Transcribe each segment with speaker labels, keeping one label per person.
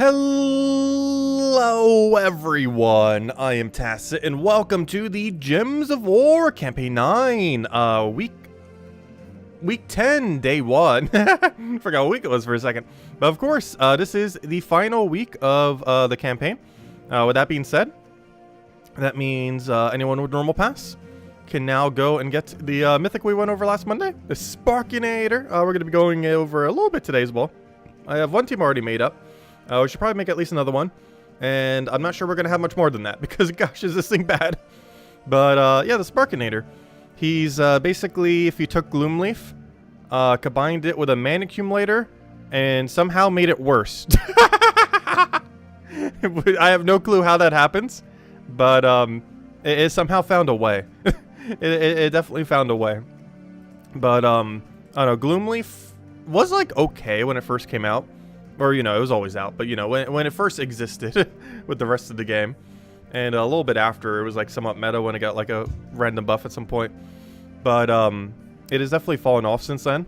Speaker 1: Hello everyone, I am Tacit and welcome to the Gems of War Campaign 9, week 10, day 1. Forgot what week it was for a second. But of course, this is the final week of the campaign. With that being said, that means anyone with normal pass can now go and get the Mythic we went over last Monday, the Sparkinator. We're going to be going over a little bit today as well. I have one team already made up. We should probably make at least another one. And I'm not sure we're going to have much more than that because, gosh, is this thing bad. But, yeah, the Sparkinator. He's basically, if you took Gloomleaf, combined it with a mana accumulator, and somehow made it worse. I have no clue how that happens, but it somehow found a way. it definitely found a way. But, I don't know, Gloomleaf was, like, okay when it first came out. Or, you know, it was always out, but, you know, when it first existed with the rest of the game. And a little bit after, it was, like, somewhat meta when it got, like, a random buff at some point. But, it has definitely fallen off since then.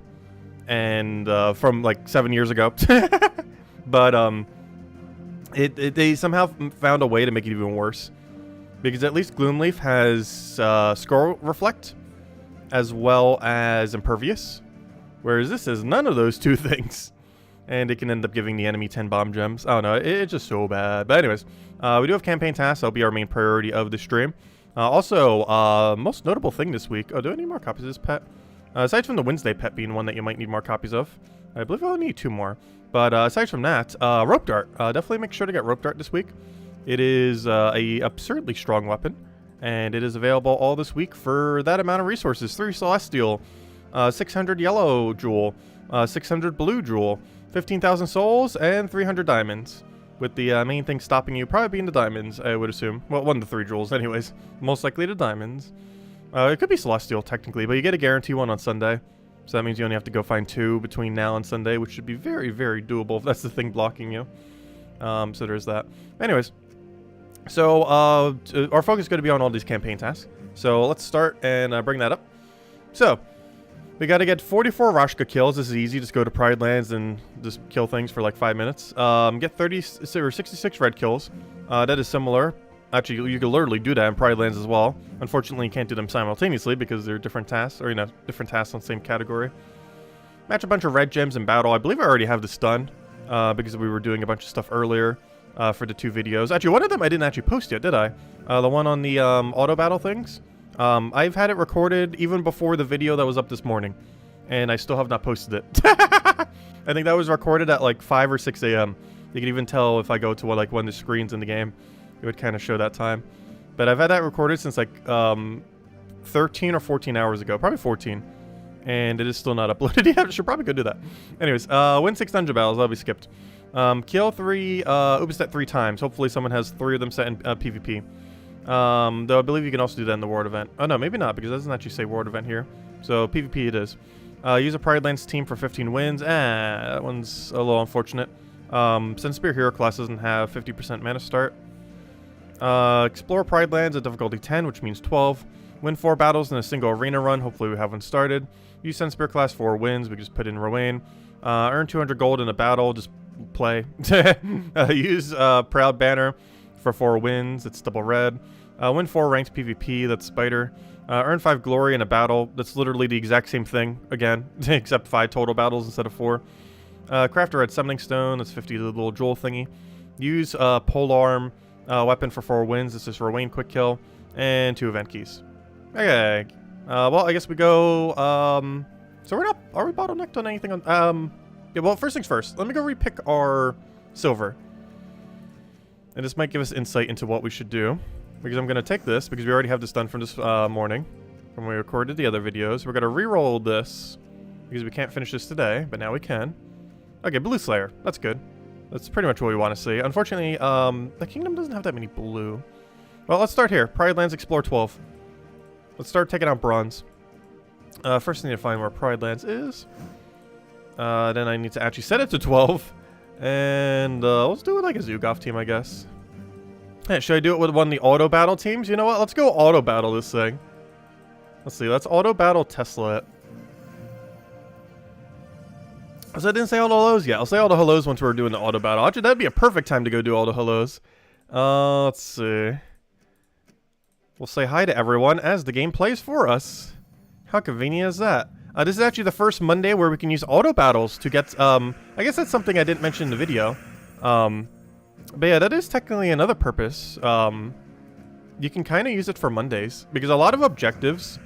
Speaker 1: And, from, like, 7 years ago. But, they somehow found a way to make it even worse. Because at least Gloomleaf has, Scroll Reflect, as well as Impervious. Whereas this is none of those two things. And it can end up giving the enemy 10 bomb gems. I don't know, it's just so bad. But anyways, we do have campaign tasks. That'll be our main priority of the stream. Also, most notable thing this week. Oh, do I need more copies of this pet? Aside from the Wednesday pet being one that you might need more copies of. I believe I'll need 2 more. But aside from that, Rope Dart. Definitely make sure to get Rope Dart this week. It is a absurdly strong weapon. And it is available all this week for that amount of resources. 3 Celestial, 600 Yellow Jewel, 600 Blue Jewel, 15,000 souls, and 300 diamonds. With the main thing stopping you probably being the diamonds, I would assume. Well, 1 to 3 jewels anyways. Most likely the diamonds. It could be Celestial technically, but you get a guarantee one on Sunday. So that means you only have to go find 2 between now and Sunday, which should be very, very doable if that's the thing blocking you. So there's that. Anyways. So, our focus is going to be on all these campaign tasks. So let's start and bring that up. So, we got to get 44 Rashka kills. This is easy. Just go to Pride Lands and just kill things for like 5 minutes. Get 66 red kills. That is similar. Actually, you can literally do that in Pride Lands as well. Unfortunately, you can't do them simultaneously because they're different tasks, or, you know, different tasks on the same category. Match a bunch of red gems in battle. I believe I already have this done because we were doing a bunch of stuff earlier for the 2 videos. Actually, one of them I didn't actually post yet, did I? The one on the auto battle things. I've had it recorded even before the video that was up this morning, and I still have not posted it. I think that was recorded at like 5 or 6 a.m. You can even tell if I go to like one of the screens in the game, it would kind of show that time. But I've had that recorded since like 13 or 14 hours ago, probably 14, and it is still not uploaded yet. I should probably go do that. Anyways, win 6 dungeon battles. That'll be skipped. Kill 3 Ubistet 3 times. Hopefully someone has 3 of them set in PvP. Though I believe you can also do that in the Ward event. Oh no, maybe not, because it doesn't actually say Ward event here. So PvP it is. Use a Pride Lands team for 15 wins. That one's a little unfortunate. Since Spear Hero class doesn't have 50% mana start. Explore Pride Lands at difficulty 10, which means 12. Win 4 battles in a single arena run. Hopefully we have one started. Use Sunspear class 4 wins. We just put in Rowan. Earn 200 gold in a battle. Just play. Use Proud Banner for 4 wins. It's double red. Win 4 ranked PvP. That's Spider. Earn 5 glory in a battle. That's literally the exact same thing again, except 5 total battles instead of 4. Craft a red summoning stone. That's 50 the little jewel thingy. Use Polearm weapon for 4 wins. This is Rowan quick kill and 2 event keys. Okay. Well, I guess we go. So we're not. Are we bottlenecked on anything on? Yeah. Well, first things first. Let me go repick our silver. And this might give us insight into what we should do. Because I'm going to take this, because we already have this done from this morning. When we recorded the other videos. We're going to re-roll this. Because we can't finish this today, but now we can. Okay, Blue Slayer. That's good. That's pretty much what we want to see. Unfortunately, the kingdom doesn't have that many blue. Well, let's start here. Pride Lands Explore 12. Let's start taking out bronze. First I need to find where Pride Lands is. Then I need to actually set it to 12. And let's do it like a Zugoff team, I guess. Hey, should I do it with one of the auto battle teams? You know what? Let's go auto battle this thing. Let's see. Let's auto battle Tesla it. So I didn't say all the hellos yet. I'll say all the hellos once we're doing the auto battle. Actually, that'd be a perfect time to go do all the hellos. Let's see. We'll say hi to everyone as the game plays for us. How convenient is that? This is actually the first Monday where we can use auto battles to get, I guess that's something I didn't mention in the video. But yeah, that is technically another purpose. You can kind of use it for Mondays, because a lot of objectives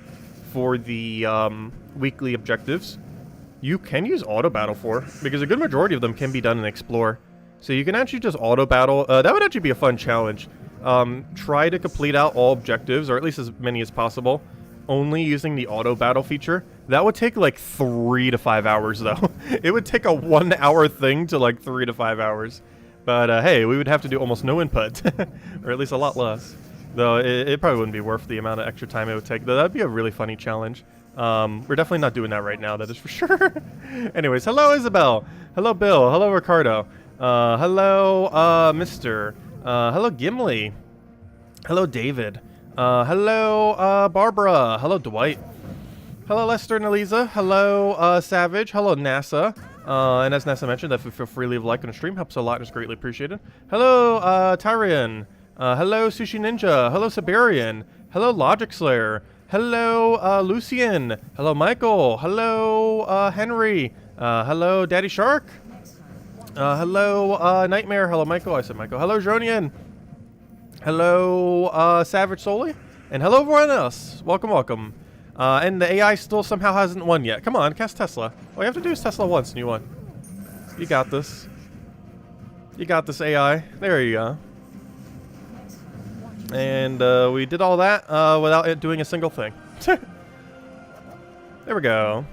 Speaker 1: for the weekly objectives, you can use auto battle for, because a good majority of them can be done in Explore. So you can actually just auto battle. That would actually be a fun challenge. Try to complete out all objectives, or at least as many as possible, only using the auto battle feature. That would take like 3 to 5 hours though. It would take a 1 hour thing to like 3 to 5 hours. But hey, we would have to do almost no input, or at least a lot less. Though it probably wouldn't be worth the amount of extra time it would take. Though that'd be a really funny challenge. We're definitely not doing that right now, that is for sure. Anyways, hello Isabel. Hello Bill. Hello Ricardo. Hello Mr. Hello Gimli. Hello David. Hello Barbara. Hello Dwight. Hello Lester and Eliza. Hello Savage. Hello NASA. And as NASA mentioned, if you feel free to leave a like on the stream, helps a lot and is greatly appreciated. Hello Tyrion. Hello Sushi Ninja. Hello Siberian. Hello Logic Slayer. Hello Lucian. Hello Michael. Hello Henry. Hello Daddy Shark. Hello Nightmare. Hello Michael. I said Michael. Hello Dronian. Hello Savage Solely. And hello everyone else. Welcome, welcome. And the AI still somehow hasn't won yet. Come on, cast Tesla. All you have to do is Tesla once and you won. You got this. You got this, AI. There you go. And we did all that without it doing a single thing. There we go.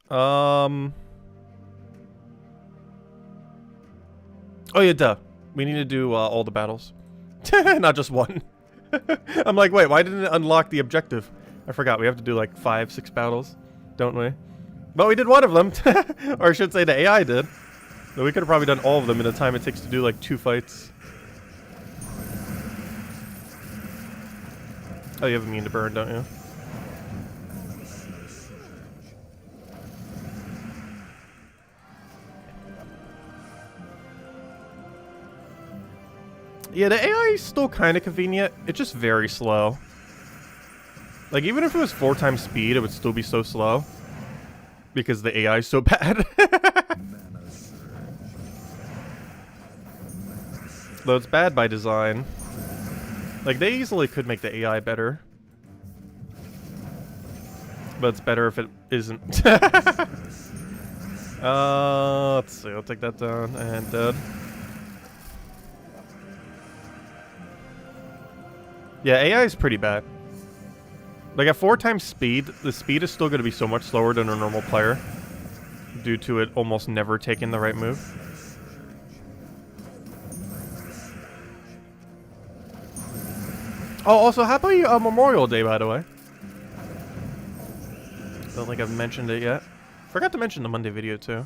Speaker 1: Oh yeah, duh. We need to do all the battles. Not just one. I'm like, wait, why didn't it unlock the objective? I forgot, we have to do like 5, 6 battles, don't we? But we did one of them. Or I should say the AI did. So we could have probably done all of them in the time it takes to do like 2 fights. Oh, you have immune to burn, don't you? Yeah, the AI is still kind of convenient. It's just very slow. Like, even if it was 4 times speed, it would still be so slow. Because the AI is so bad. Though it's bad by design. Like, they easily could make the AI better. But it's better if it isn't. Let's see, I'll take that down, and dead. Yeah, AI is pretty bad. Like, at 4 times speed, the speed is still going to be so much slower than a normal player. Due to it almost never taking the right move. Oh, also, happy Memorial Day, by the way. Don't think I've mentioned it yet. Forgot to mention the Monday video, too.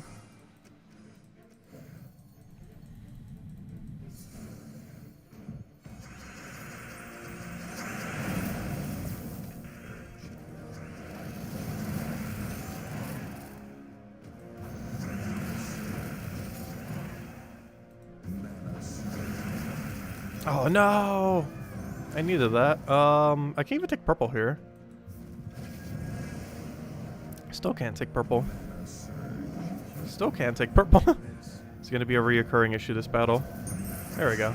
Speaker 1: Oh, no! I needed that. I can't even take purple here. Still can't take purple. Still can't take purple. It's gonna be a reoccurring issue this battle. There we go.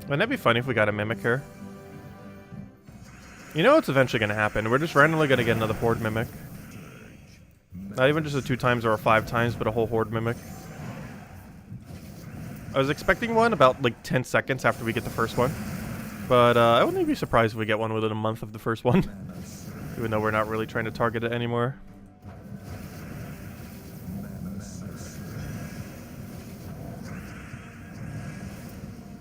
Speaker 1: Wouldn't that be funny if we got a Mimic here? You know what's eventually gonna happen? We're just randomly gonna get another Horde Mimic. Not even just a 2 times or a 5 times, but a whole Horde Mimic. I was expecting one about like 10 seconds after we get the first one. But I wouldn't be surprised if we get one within a month of the first one. Even though we're not really trying to target it anymore.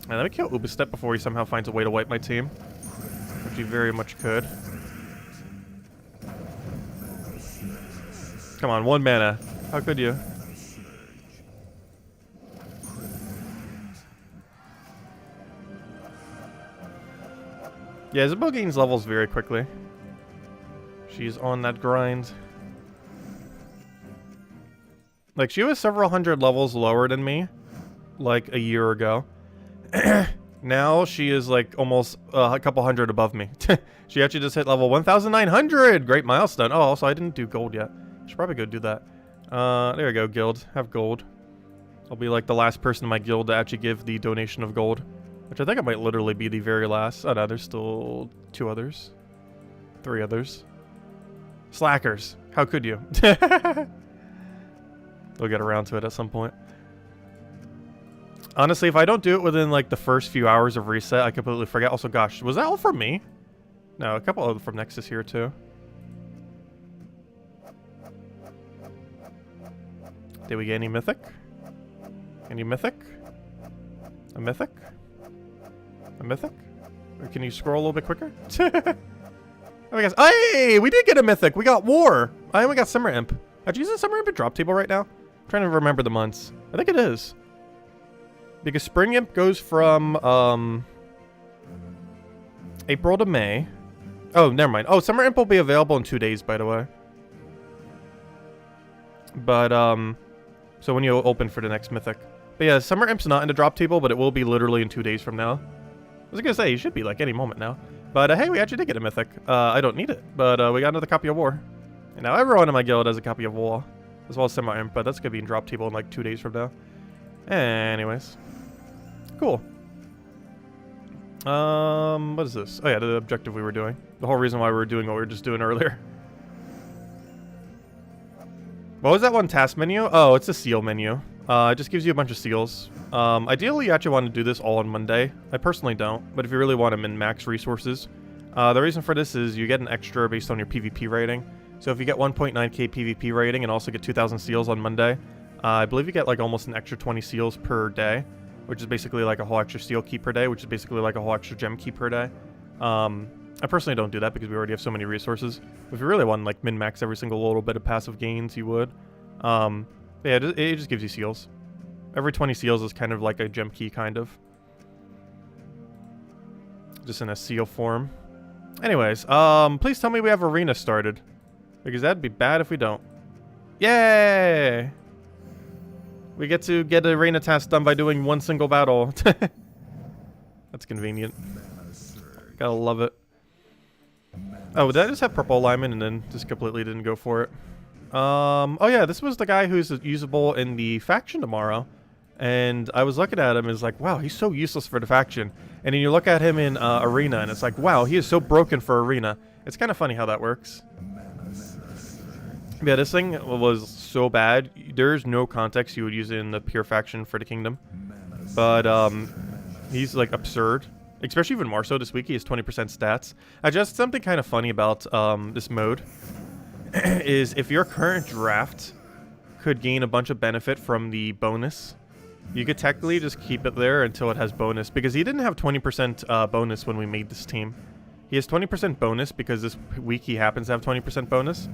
Speaker 1: And let me kill Ubistep before he somehow finds a way to wipe my team. Which he very much could. Come on, 1 mana. How could you? Yeah, Isabel gains levels very quickly. She's on that grind. Like, she was several hundred levels lower than me, like, a year ago. Now she is, like, almost a couple hundred above me. She actually just hit level 1,900! Great milestone. Oh, also, I didn't do gold yet. Should probably go do that. There we go, guild. Have gold. I'll be, like, the last person in my guild to actually give the donation of gold. Which I think I might literally be the very last. Oh, no, there's still 2 others. 3 others. Slackers. How could you? We'll get around to it at some point. Honestly, if I don't do it within, like, the first few hours of reset, I completely forget. Also, gosh, was that all from me? No, a couple of from Nexus here, too. Did we get any Mythic? Any Mythic? A Mythic? A Mythic? Or can you scroll a little bit quicker? Oh, guys. Hey! We did get a Mythic! We got War! I only got Summer Imp. Actually, is it Summer Imp at drop table right now? I'm trying to remember the months. I think it is. Because Spring Imp goes from, April to May. Oh, never mind. Oh, Summer Imp will be available in 2 days, by the way. But, so when you open for the next Mythic. But yeah, Summer Imp's not in the drop table, but it will be literally in 2 days from now. I was gonna say, you should be, like, any moment now. But, hey, we actually did get a Mythic. I don't need it, but, we got another copy of War. And now everyone in my guild has a copy of War. As well as Summer Imp, but that's gonna be in drop table in, like, 2 days from now. Anyways. Cool. What is this? Oh yeah, the objective we were doing. The whole reason why we were doing what we were just doing earlier. What was that one task menu? Oh, it's a seal menu. It just gives you a bunch of seals. Ideally, you actually want to do this all on Monday. I personally don't, but if you really want to min-max resources. The reason for this is you get an extra based on your PvP rating. So if you get 1.9k PvP rating and also get 2,000 seals on Monday, I believe you get like almost an extra 20 seals per day, which is basically like a whole extra seal key per day, which is basically like a whole extra gem key per day. I personally don't do that because we already have so many resources. If you really want to like min-max every single little bit of passive gains, you would. Yeah, it just gives you seals. Every 20 seals is kind of like a gem key, kind of. Just in a seal form. Anyways, please tell me we have arena started. Because that'd be bad if we don't. Yay! We get to get arena task done by doing one single battle. That's convenient. Gotta love it. Oh, did I just have purple alignment and then just completely didn't go for it? Oh yeah, this was the guy who's usable in the faction tomorrow. And I was looking at him and it's like, wow, he's so useless for the faction. And then you look at him in arena and it's like, wow, he is so broken for arena. It's kind of funny how that works. Yeah, this thing was so bad. There's no context you would use it in the pure faction for the kingdom. But he's like absurd. Especially even more so this week. He has 20% stats. Just something kind of funny about this mode is if your current draft could gain a bunch of benefit from the bonus, you could technically just keep it there until it has bonus. Because he didn't have 20% bonus when we made this team. He has 20% bonus because this week he happens to have 20% bonus.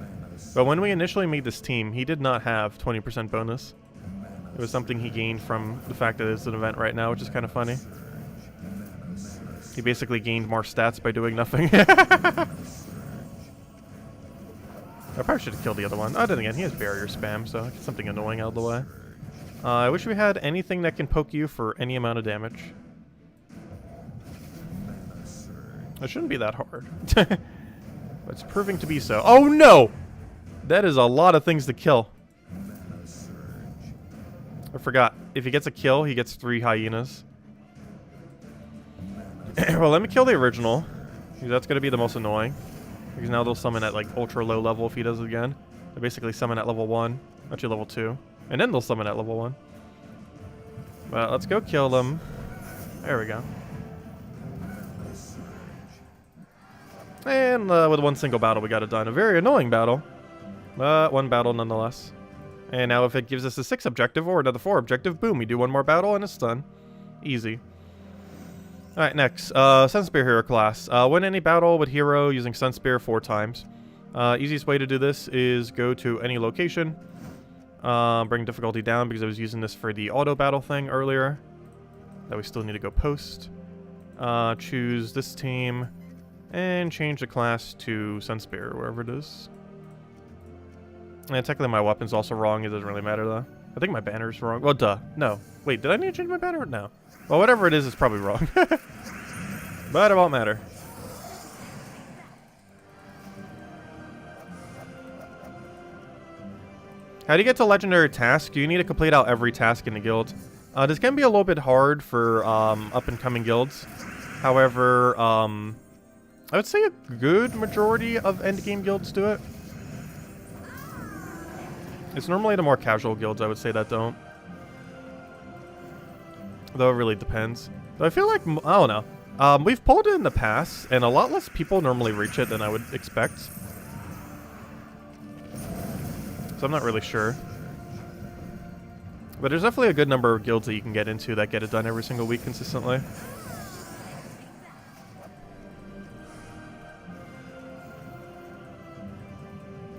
Speaker 1: But when we initially made this team, he did not have 20% bonus. It was something he gained from the fact that it's an event right now, which is kind of funny. He basically gained more stats by doing nothing. I probably should have killed the other one. Oh, then again, he has barrier spam, so get something annoying out of the way. I wish we had anything that can poke you for any amount of damage. It shouldn't be that hard. But it's proving to be so. Oh no! That is a lot of things to kill. I forgot. If he gets a kill, he gets 3 hyenas. Well, let me kill the original. Because that's going to be the most annoying. Because now they'll summon at like ultra low level if he does it again. They basically summon at level 1. Actually level 2. And then they'll summon at level 1. Well, let's go kill them. There we go. And with one single battle we got it done. A very annoying battle. But one battle nonetheless. And now if it gives us a 6 objective or another 4 objective, boom, we do one more battle and it's done. Easy. Alright, next. Sunspear Hero class. Win any battle with hero using Sunspear 4 times. Easiest way to do this is go to any location. Bring difficulty down because I was using this for the auto battle thing earlier. That we still need to go post. Choose this team. And change the class to Sunspear, wherever it is. And technically my weapon's also wrong. It doesn't really matter, though. I think my banner's wrong. Well, duh. No. Wait, did I need to change my banner? No. Well, whatever it is, it's probably wrong. But it won't matter. How do you get to legendary task? You need to complete out every task in the guild. This can be a little bit hard for up-and-coming guilds. However, I would say a good majority of endgame guilds do it. It's normally the more casual guilds, I would say, that don't. Though it really depends. But I feel like, I don't know. We've pulled it in the past, and a lot less people normally reach it than I would expect. So I'm not really sure. But there's definitely a good number of guilds that you can get into that get it done every single week consistently.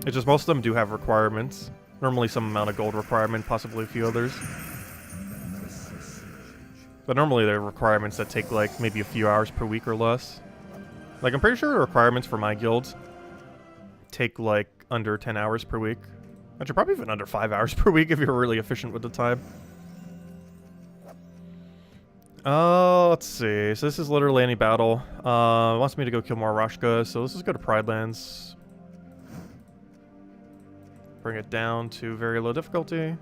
Speaker 1: It's just most of them do have requirements. Normally some amount of gold requirement, possibly a few others. But normally they're requirements that take like maybe a few hours per week or less. Like I'm pretty sure the requirements for my guilds take like under 10 hours per week. Actually probably even under 5 hours per week if you're really efficient with the time. Let's see. So this is literally any battle. It wants me to go kill more Rashka, so let's just go to Pridelands. Bring it down to very low difficulty.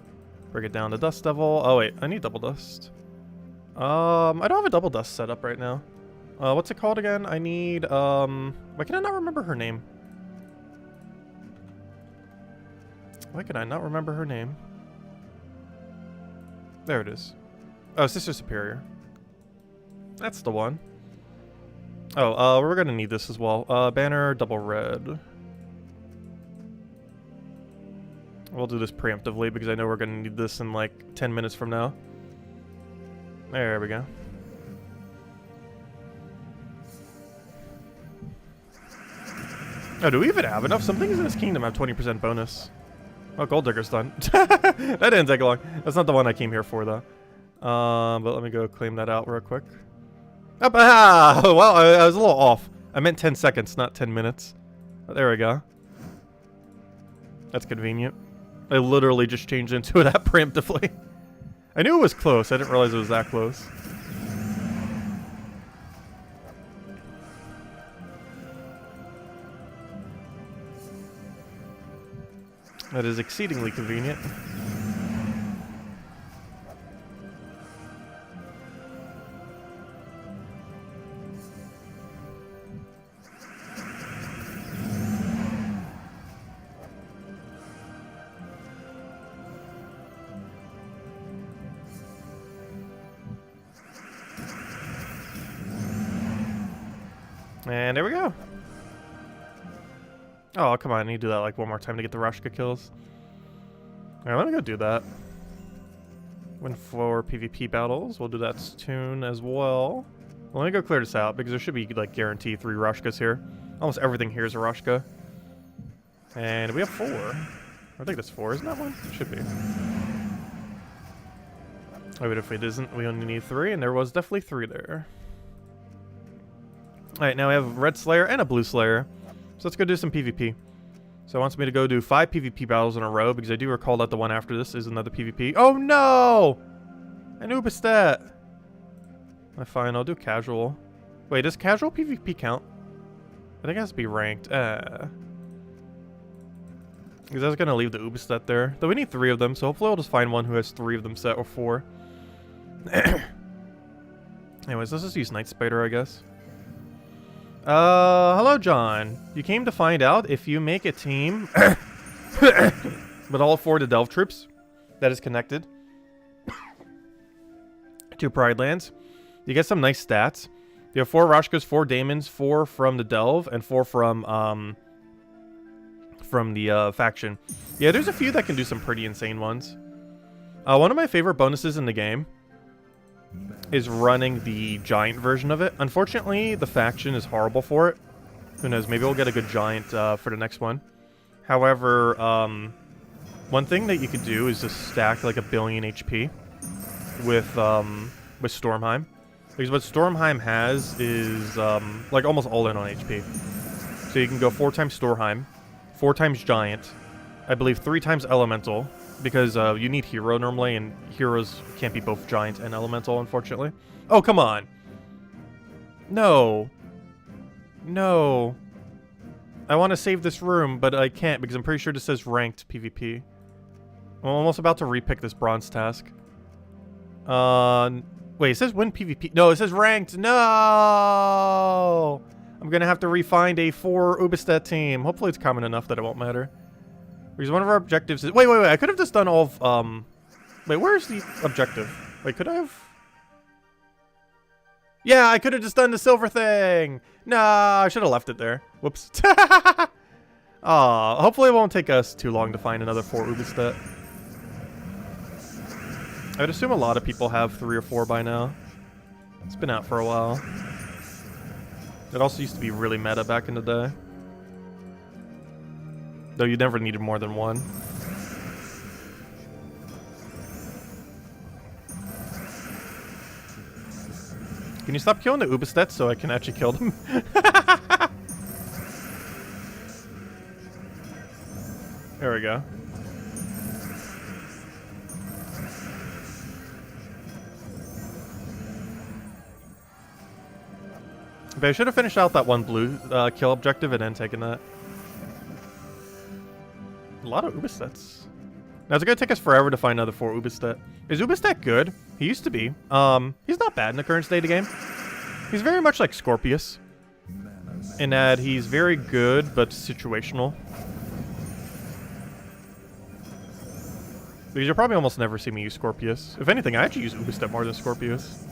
Speaker 1: Bring it down to Dust Devil. Oh wait, I need Double Dust. I don't have a Double Dust set up right now. What's it called again? I need, why can I not remember her name? Why can I not remember her name? There it is. Oh, Sister Superior. That's the one. Oh, we're gonna need this as well. Banner, double red. We'll do this preemptively because I know we're gonna need this in like 10 minutes from now. There we go. Oh, do we even have enough? Some things in this kingdom have 20% bonus. Oh, Gold Digger's done. That didn't take long. That's not the one I came here for, though. But let me go claim that out real quick. Oh, well, I was a little off. I meant 10 seconds, not 10 minutes. But there we go. That's convenient. I literally just changed into that preemptively. I knew it was close. I didn't realize it was that close. That is exceedingly convenient. And there we go. Oh, come on. I need to do that like one more time to get the Rashka kills. Alright, let me go do that. Win 4 PvP battles. We'll do that soon as well. Let me go clear this out because there should be like guaranteed 3 Rashkas here. Almost everything here is a Rashka. And we have 4. I think that's 4, isn't that one? It should be. Oh, but if it isn't, we only need 3, and there was definitely 3 there. Alright, now we have a Red Slayer and a Blue Slayer. So let's go do some PvP. So it wants me to go do 5 PvP battles in a row, because I do recall that the one after this is another PvP. Oh no! An Ubistat! Fine, I'll do casual. Wait, does casual PvP count? I think it has to be ranked. Because I was going to leave the Ubistat there. Though we need 3 of them, so hopefully I'll just find one who has 3 of them set, or 4. Anyways, let's just use Night Spider, I guess. Hello, John. You came to find out if you make a team with all 4 of the Delve troops that is connected to Pridelands, you get some nice stats. You have 4 Rashkas, 4 Daemons, 4 from the Delve, and 4 from the faction. Yeah, there's a few that can do some pretty insane ones. One of my favorite bonuses in the game is running the giant version of it. Unfortunately, the faction is horrible for it. Who knows, maybe we'll get a good giant for the next one. However, one thing that you could do is just stack like 1 billion HP with Stormheim. Because what Stormheim has is, like, almost all in on HP. So you can go 4 times Stormheim, 4 times Giant, I believe 3 times Elemental, because you need Hero normally, and Heroes can't be both Giant and Elemental, unfortunately. Oh, come on! No. No. I want to save this room, but I can't, because I'm pretty sure this says Ranked PvP. I'm almost about to repick this Bronze task. Wait, it says Win PvP. No, it says Ranked. No! I'm gonna have to refind a 4 Ubistat team. Hopefully it's common enough that it won't matter. Because one of our objectives is... Wait, I could have just done all of, Wait, where's the objective? Wait, could I have... Yeah, I could have just done the silver thing! Nah, I should have left it there. Whoops. Aw, hopefully it won't take us too long to find another 4 Ubistat. I'd assume a lot of people have 3 or 4 by now. It's been out for a while. It also used to be really meta back in the day. Though you never needed more than 1. Can you stop killing the Ubistats so I can actually kill them? There we go. But I should have finished out that one blue kill objective and then taken that. A lot of Ubistats. Now it's gonna take us forever to find another 4 Ubistat. Is Ubistat good? He used to be. He's not bad in the current state of the game. He's very much like Scorpius. In that he's very good, but situational. Because you'll probably almost never see me use Scorpius. If anything, I actually use Ubistat more than Scorpius.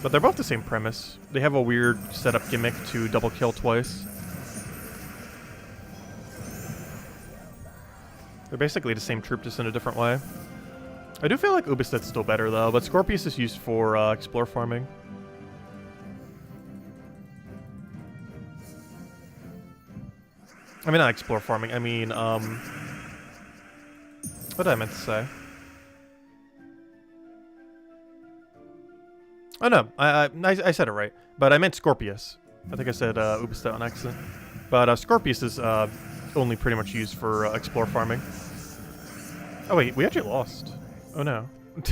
Speaker 1: But they're both the same premise. They have a weird setup gimmick to double kill twice. They're basically the same troop, just in a different way. I do feel like Ubistat's still better, though, but Scorpius is used for explore farming. I mean, not explore farming, I mean, what did I meant to say? Oh no, I said it right, but I meant Scorpius. I think I said Ubistat on accident. But Scorpius is only pretty much used for explore farming. Oh wait, we actually lost. Oh no. We'll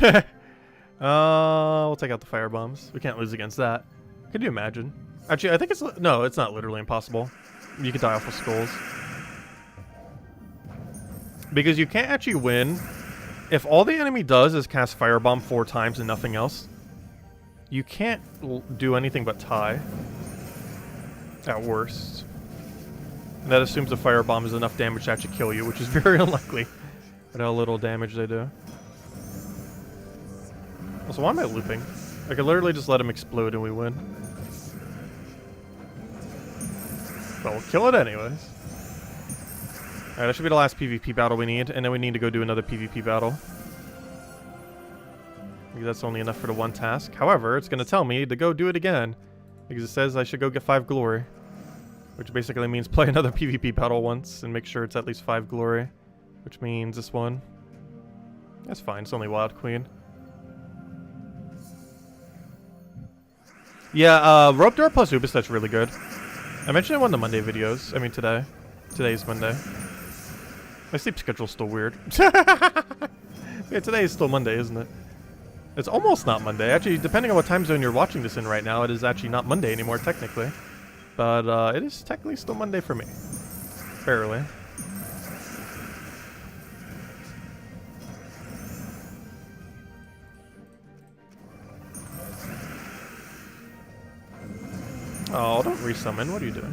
Speaker 1: take out the fire bombs. We can't lose against that. Could you imagine? Actually, I think it's... No, it's not literally impossible. You could die off of skulls. Because you can't actually win if all the enemy does is cast firebomb 4 times and nothing else. You can't do anything but tie. At worst. And that assumes a firebomb is enough damage to actually kill you, which is very unlikely. But how little damage they do. Also, why am I looping? I could literally just let him explode and we win. But we'll kill it anyways. Alright, that should be the last PvP battle we need, and then we need to go do another PvP battle. Because that's only enough for the 1 task. However, it's going to tell me to go do it again. Because it says I should go get 5 glory. Which basically means play another PvP battle once and make sure it's at least 5 glory. Which means this one. That's fine, it's only Wild Queen. Yeah, Rope Door plus Ubistat's really good. I mentioned it in one of the Monday videos. I mean today. Today's Monday. My sleep schedule's still weird. Yeah, today is still Monday, isn't it? It's almost not Monday. Actually, depending on what time zone you're watching this in right now, it is actually not Monday anymore, technically. But it is technically still Monday for me. Barely. Oh, don't resummon. What are you doing?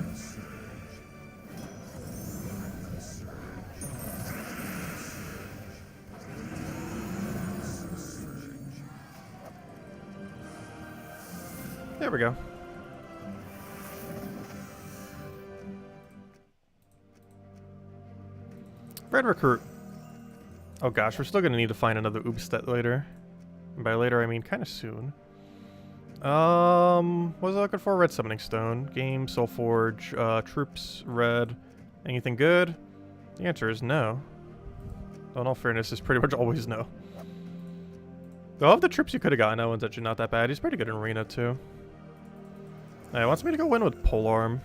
Speaker 1: There we go. Red Recruit. Oh gosh, we're still gonna need to find another Ubistat later. And by later, I mean kind of soon. What was I looking for? Red Summoning Stone. Game, Soulforge, Troops, Red. Anything good? The answer is no. In all fairness, is pretty much always no. Though of the trips you could have gotten, that one's actually not that bad. He's pretty good in arena too. He wants me to go win with Polearm.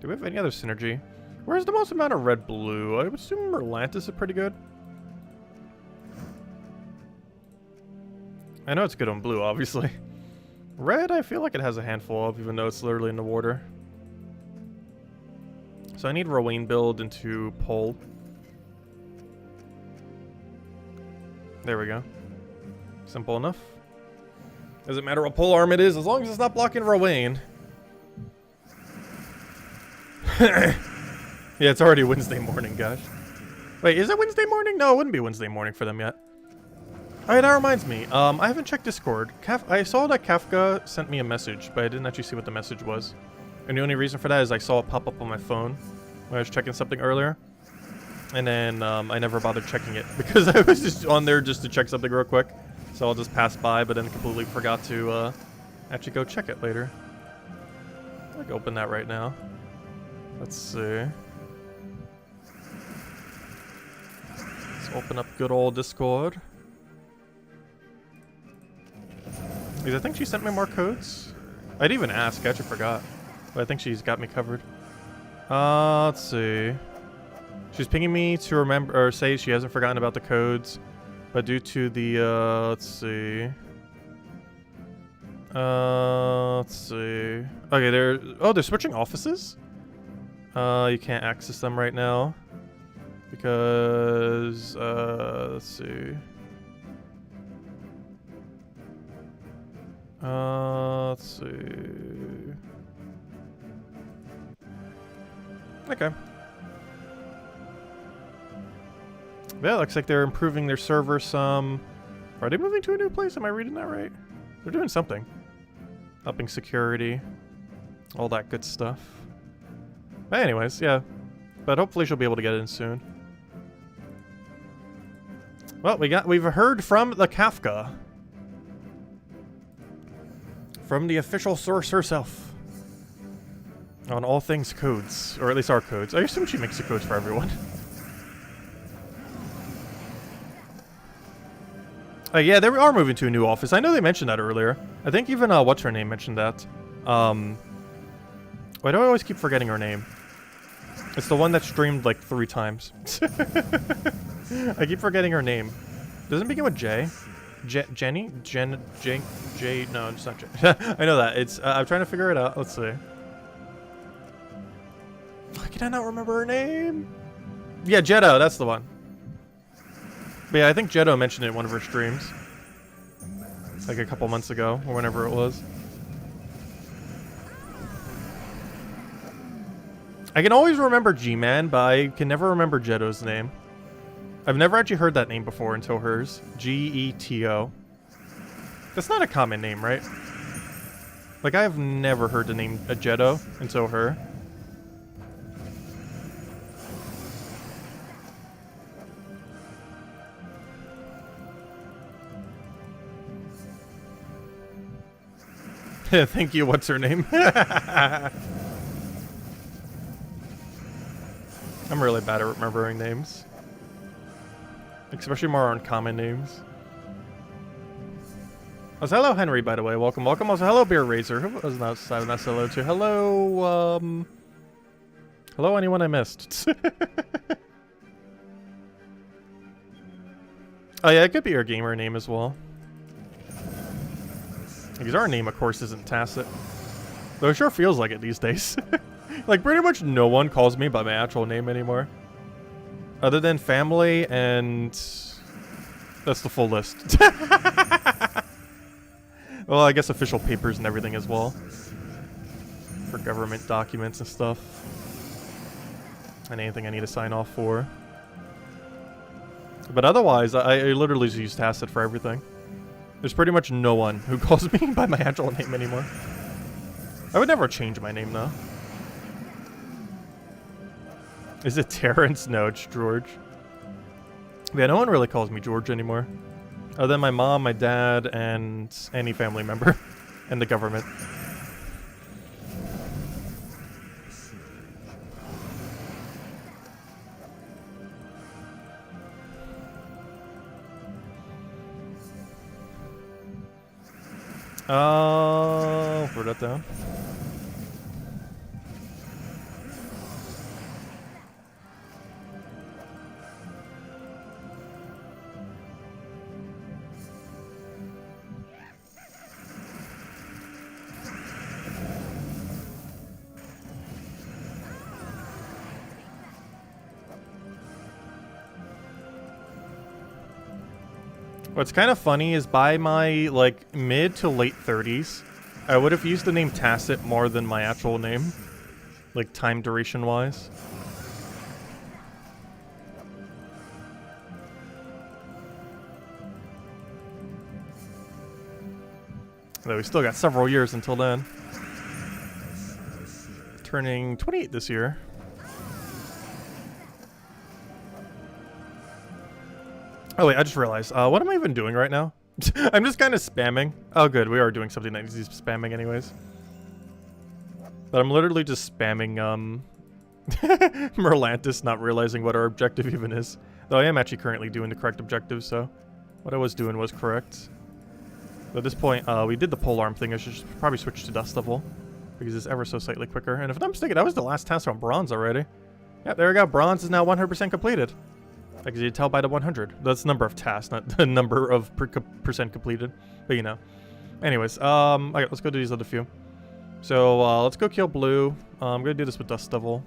Speaker 1: Do we have any other synergy? Where's the most amount of red-blue? I would assume Merlantis is pretty good. I know it's good on blue, obviously. Red, I feel like it has a handful of, even though it's literally in the water. So I need Rowan build into Pole. There we go. Simple enough. Doesn't matter what Polearm it is, as long as it's not blocking Rowan. Yeah, it's already Wednesday morning, gosh. Wait, is it Wednesday morning? No, it wouldn't be Wednesday morning for them yet. Alright, that reminds me. I haven't checked Discord. I saw that Kafka sent me a message, but I didn't actually see what the message was. And the only reason for that is I saw it pop up on my phone when I was checking something earlier. And then I never bothered checking it because I was just on there just to check something real quick. So I'll just pass by, but then completely forgot to actually go check it later. I can open that right now. Let's see. Let's open up good old Discord. Because I think she sent me more codes. I didn't even ask, I actually forgot. But I think she's got me covered. Let's see. She's pinging me to remember, or say she hasn't forgotten about the codes. But due to the, let's see. Let's see. Okay, they're switching offices? You can't access them right now. Because, let's see. Let's see. Okay. Yeah, looks like they're improving their server some. Are they moving to a new place? Am I reading that right? They're doing something. Upping security. All that good stuff. But anyways, yeah. But hopefully she'll be able to get in soon. Well, we've heard from the Kafka. From the official source herself. On all things codes. Or at least our codes. I assume she makes the codes for everyone. Yeah, they are moving to a new office. I know they mentioned that earlier. I think even, what's her name mentioned that. Why do I always keep forgetting her name? It's the one that streamed like 3 times. I keep forgetting her name. Doesn't it begin with J? Jenny? J? No, it's not J. I know that. It's, I'm trying to figure it out. Let's see. Why can I not remember her name? Yeah, Jetto, that's the one. But yeah, I think Jetto mentioned it in one of her streams. Like a couple months ago, or whenever it was. I can always remember G-Man, but I can never remember Jetto's name. I've never actually heard that name before until hers. G-E-T-O. That's not a common name, right? Like, I have never heard the name Jetto until her. Thank you, what's her name? I'm really bad at remembering names. Especially more uncommon names. Also, hello Henry, by the way, welcome, welcome. Also, hello Beer Razor. Who was not hello to? Hello, hello anyone I missed. Oh yeah, it could be your gamer name as well. Because our name, of course, isn't Tacit. Though it sure feels like it these days. Like, pretty much no one calls me by my actual name anymore. Other than family, and that's the full list. Well, I guess official papers and everything as well. For government documents and stuff. And anything I need to sign off for. But otherwise, I literally just use Tacit for everything. There's pretty much no one who calls me by my actual name anymore. I would never change my name, though. Is it Terrence? No, it's George. Yeah, no one really calls me George anymore. Other than my mom, my dad, and any family member. And the government. Put that down. What's kind of funny is by my, like, mid to late 30s, I would have used the name Tacit more than my actual name. Like, time duration-wise. Though we still got several years until then. Turning 28 this year. Oh wait, I just realized, what am I even doing right now? I'm just kind of spamming. Oh good, we are doing something that needs spamming anyways. But I'm literally just spamming, Merlantis, not realizing what our objective even is. Though I am actually currently doing the correct objective, so what I was doing was correct. But at this point, we did the pole arm thing. I should probably switch to Dust Devil, because it's ever so slightly quicker. And if I'm not mistaken, that was the last task on Bronze already. Yep, there we go. Bronze is now 100% completed. Like you tell by the 100. That's the number of tasks, not the number of percent completed. But you know. Anyways, okay, let's go do these other few. So let's go kill blue. I'm gonna do this with Dust Devil.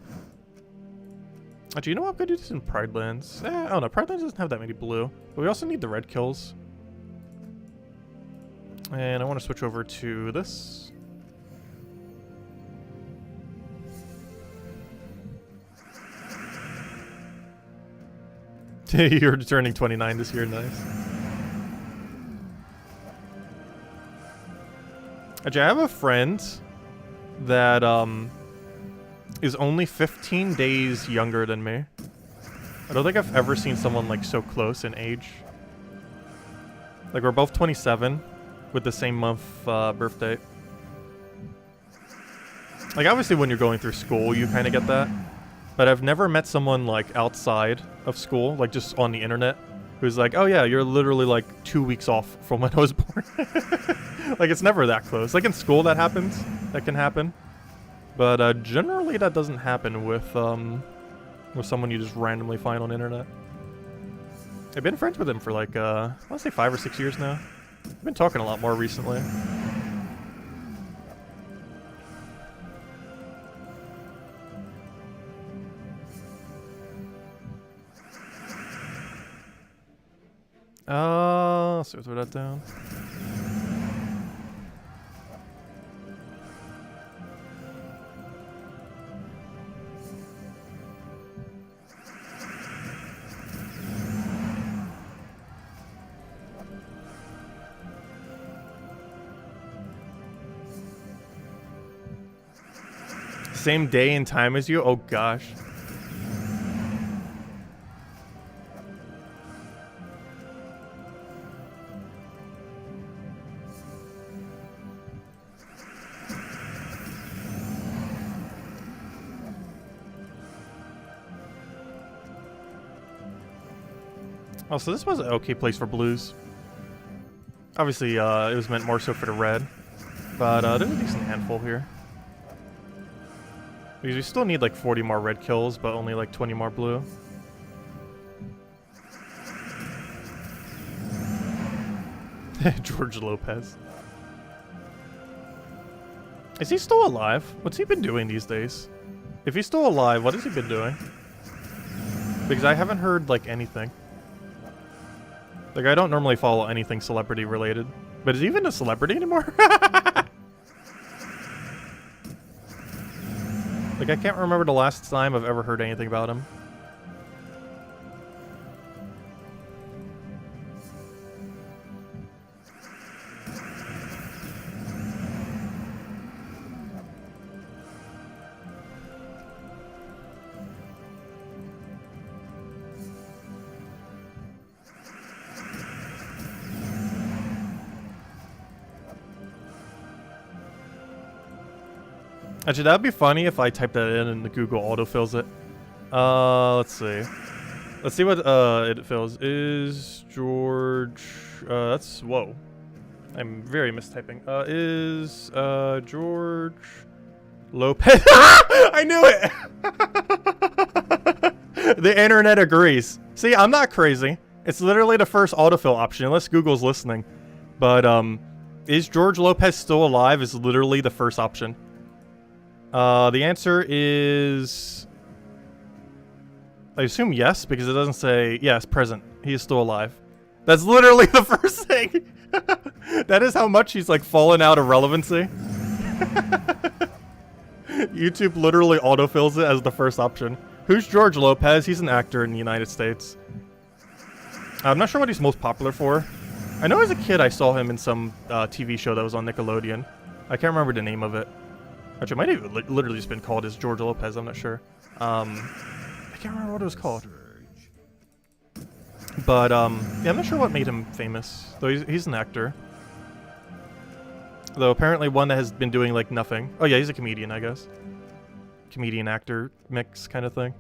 Speaker 1: Actually, you know what? I'm gonna do this in Pride Lands. Oh no, Pride Lands doesn't have that many blue. But we also need the red kills. And I want to switch over to this. You're turning 29 this year, nice. Actually, I have a friend that is only 15 days younger than me. I don't think I've ever seen someone like so close in age. Like we're both 27 with the same month birth date. Like obviously when you're going through school, you kind of get that. But I've never met someone like outside of school, like just on the internet, who's like, oh yeah, you're literally like 2 weeks off from when I was born. Like it's never that close. Like in school that happens, that can happen. But generally that doesn't happen with someone you just randomly find on the internet. I've been friends with him for like, I want to say 5 or 6 years now. I've been talking a lot more recently. So throw that down. Same day and time as you? Oh gosh. Oh, so this was an okay place for blues. Obviously, it was meant more so for the red. But there's a decent handful here. Because we still need like 40 more red kills, but only like 20 more blue. George Lopez. Is he still alive? What's he been doing these days? If he's still alive, what has he been doing? Because I haven't heard like anything. Like, I don't normally follow anything celebrity related. But is he even a celebrity anymore? Like, I can't remember the last time I've ever heard anything about him. Actually, that'd be funny if I type that in and the Google autofills it. Let's see. Let's see what it fills. Is George... that's... Whoa. I'm very mistyping. Is George Lopez? I knew it! The internet agrees. See, I'm not crazy. It's literally the first autofill option, unless Google's listening. But, is George Lopez still alive is literally the first option. The answer is... I assume yes, because it doesn't say... Yes, present. He is still alive. That's literally the first thing. That is how much he's, like, fallen out of relevancy. YouTube literally autofills it as the first option. Who's George Lopez? He's an actor in the United States. I'm not sure what he's most popular for. I know as a kid I saw him in some TV show that was on Nickelodeon. I can't remember the name of it. Actually, it might have literally just been called as George Lopez. I'm not sure. I can't remember what it was called. But, yeah, I'm not sure what made him famous. Though he's an actor. Though apparently one that has been doing, like, nothing. Oh, yeah, he's a comedian, I guess. Comedian-actor mix kind of thing.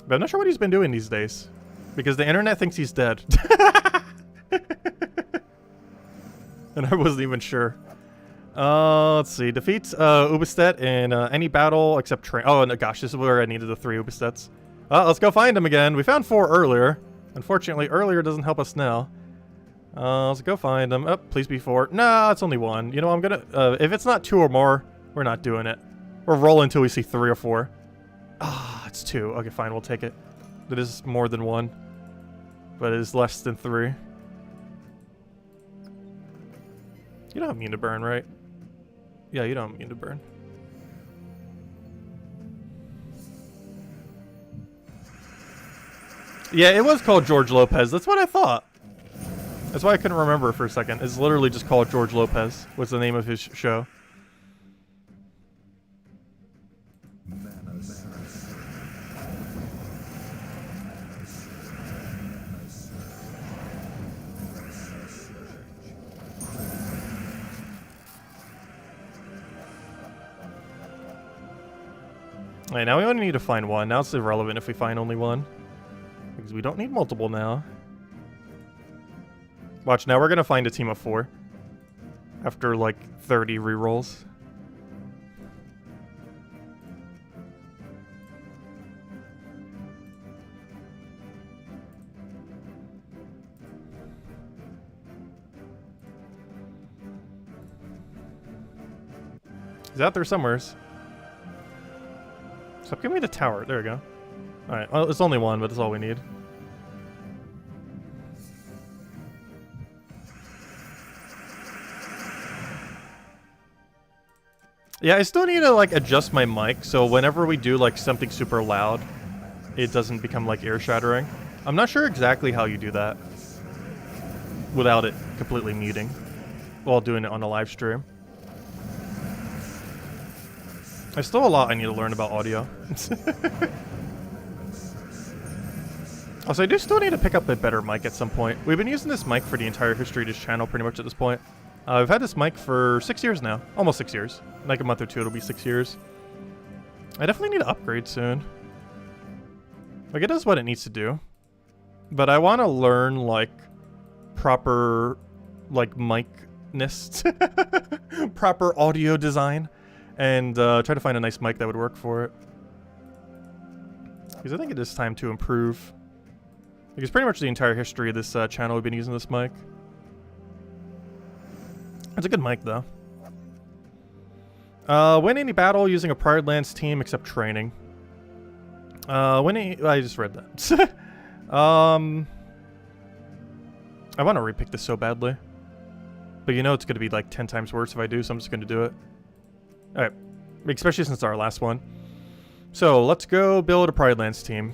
Speaker 1: But I'm not sure what he's been doing these days. Because the internet thinks he's dead. And I wasn't even sure. Let's see. Defeats Ubistet in any battle except train. Oh, no, gosh, this is where I needed the 3 Ubistets. Let's go find them again. We found 4 earlier. Unfortunately, earlier doesn't help us now. Let's go find them. Oh, please be 4. No, it's only 1. You know, I'm gonna... if it's not 2 or more, we're not doing it. We're rolling until we see 3 or 4. Ah, it's 2. Okay, fine, we'll take it. It is more than 1. But it is less than 3. You don't mean to burn, right? Yeah, you don't mean to burn. Yeah, it was called George Lopez. That's what I thought. That's why I couldn't remember for a second. It's literally just called George Lopez. What's the name of his show? Alright, now we only need to find 1. Now it's irrelevant if we find only 1. Because we don't need multiple now. Watch, now we're gonna find a team of 4. After, like, 30 rerolls. He's out there somewheres. Stop giving me the tower. There we go. Alright, well, it's only 1, but that's all we need. Yeah, I still need to, like, adjust my mic, so whenever we do, like, something super loud, it doesn't become, like, ear-shattering. I'm not sure exactly how you do that without it completely muting while doing it on a live stream. There's still a lot I need to learn about audio. Also, I do still need to pick up a better mic at some point. We've been using this mic for the entire history of this channel pretty much at this point. I've had this mic for 6 years now. Almost 6 years. In like a month or 2, it'll be 6 years. I definitely need to upgrade soon. Like, it does what it needs to do. But I want to learn, like, proper, like, mic-ness. Proper audio design. And try to find a nice mic that would work for it. Because I think it is time to improve. Because pretty much the entire history of this channel we've been using this mic. It's a good mic, though. Win any battle using a Pride Lands team except training. I just read that. I want to repick this so badly. But you know it's going to be like 10 times worse if I do, so I'm just going to do it. Alright. Especially since it's our last one. So, let's go build a Pride Lands team.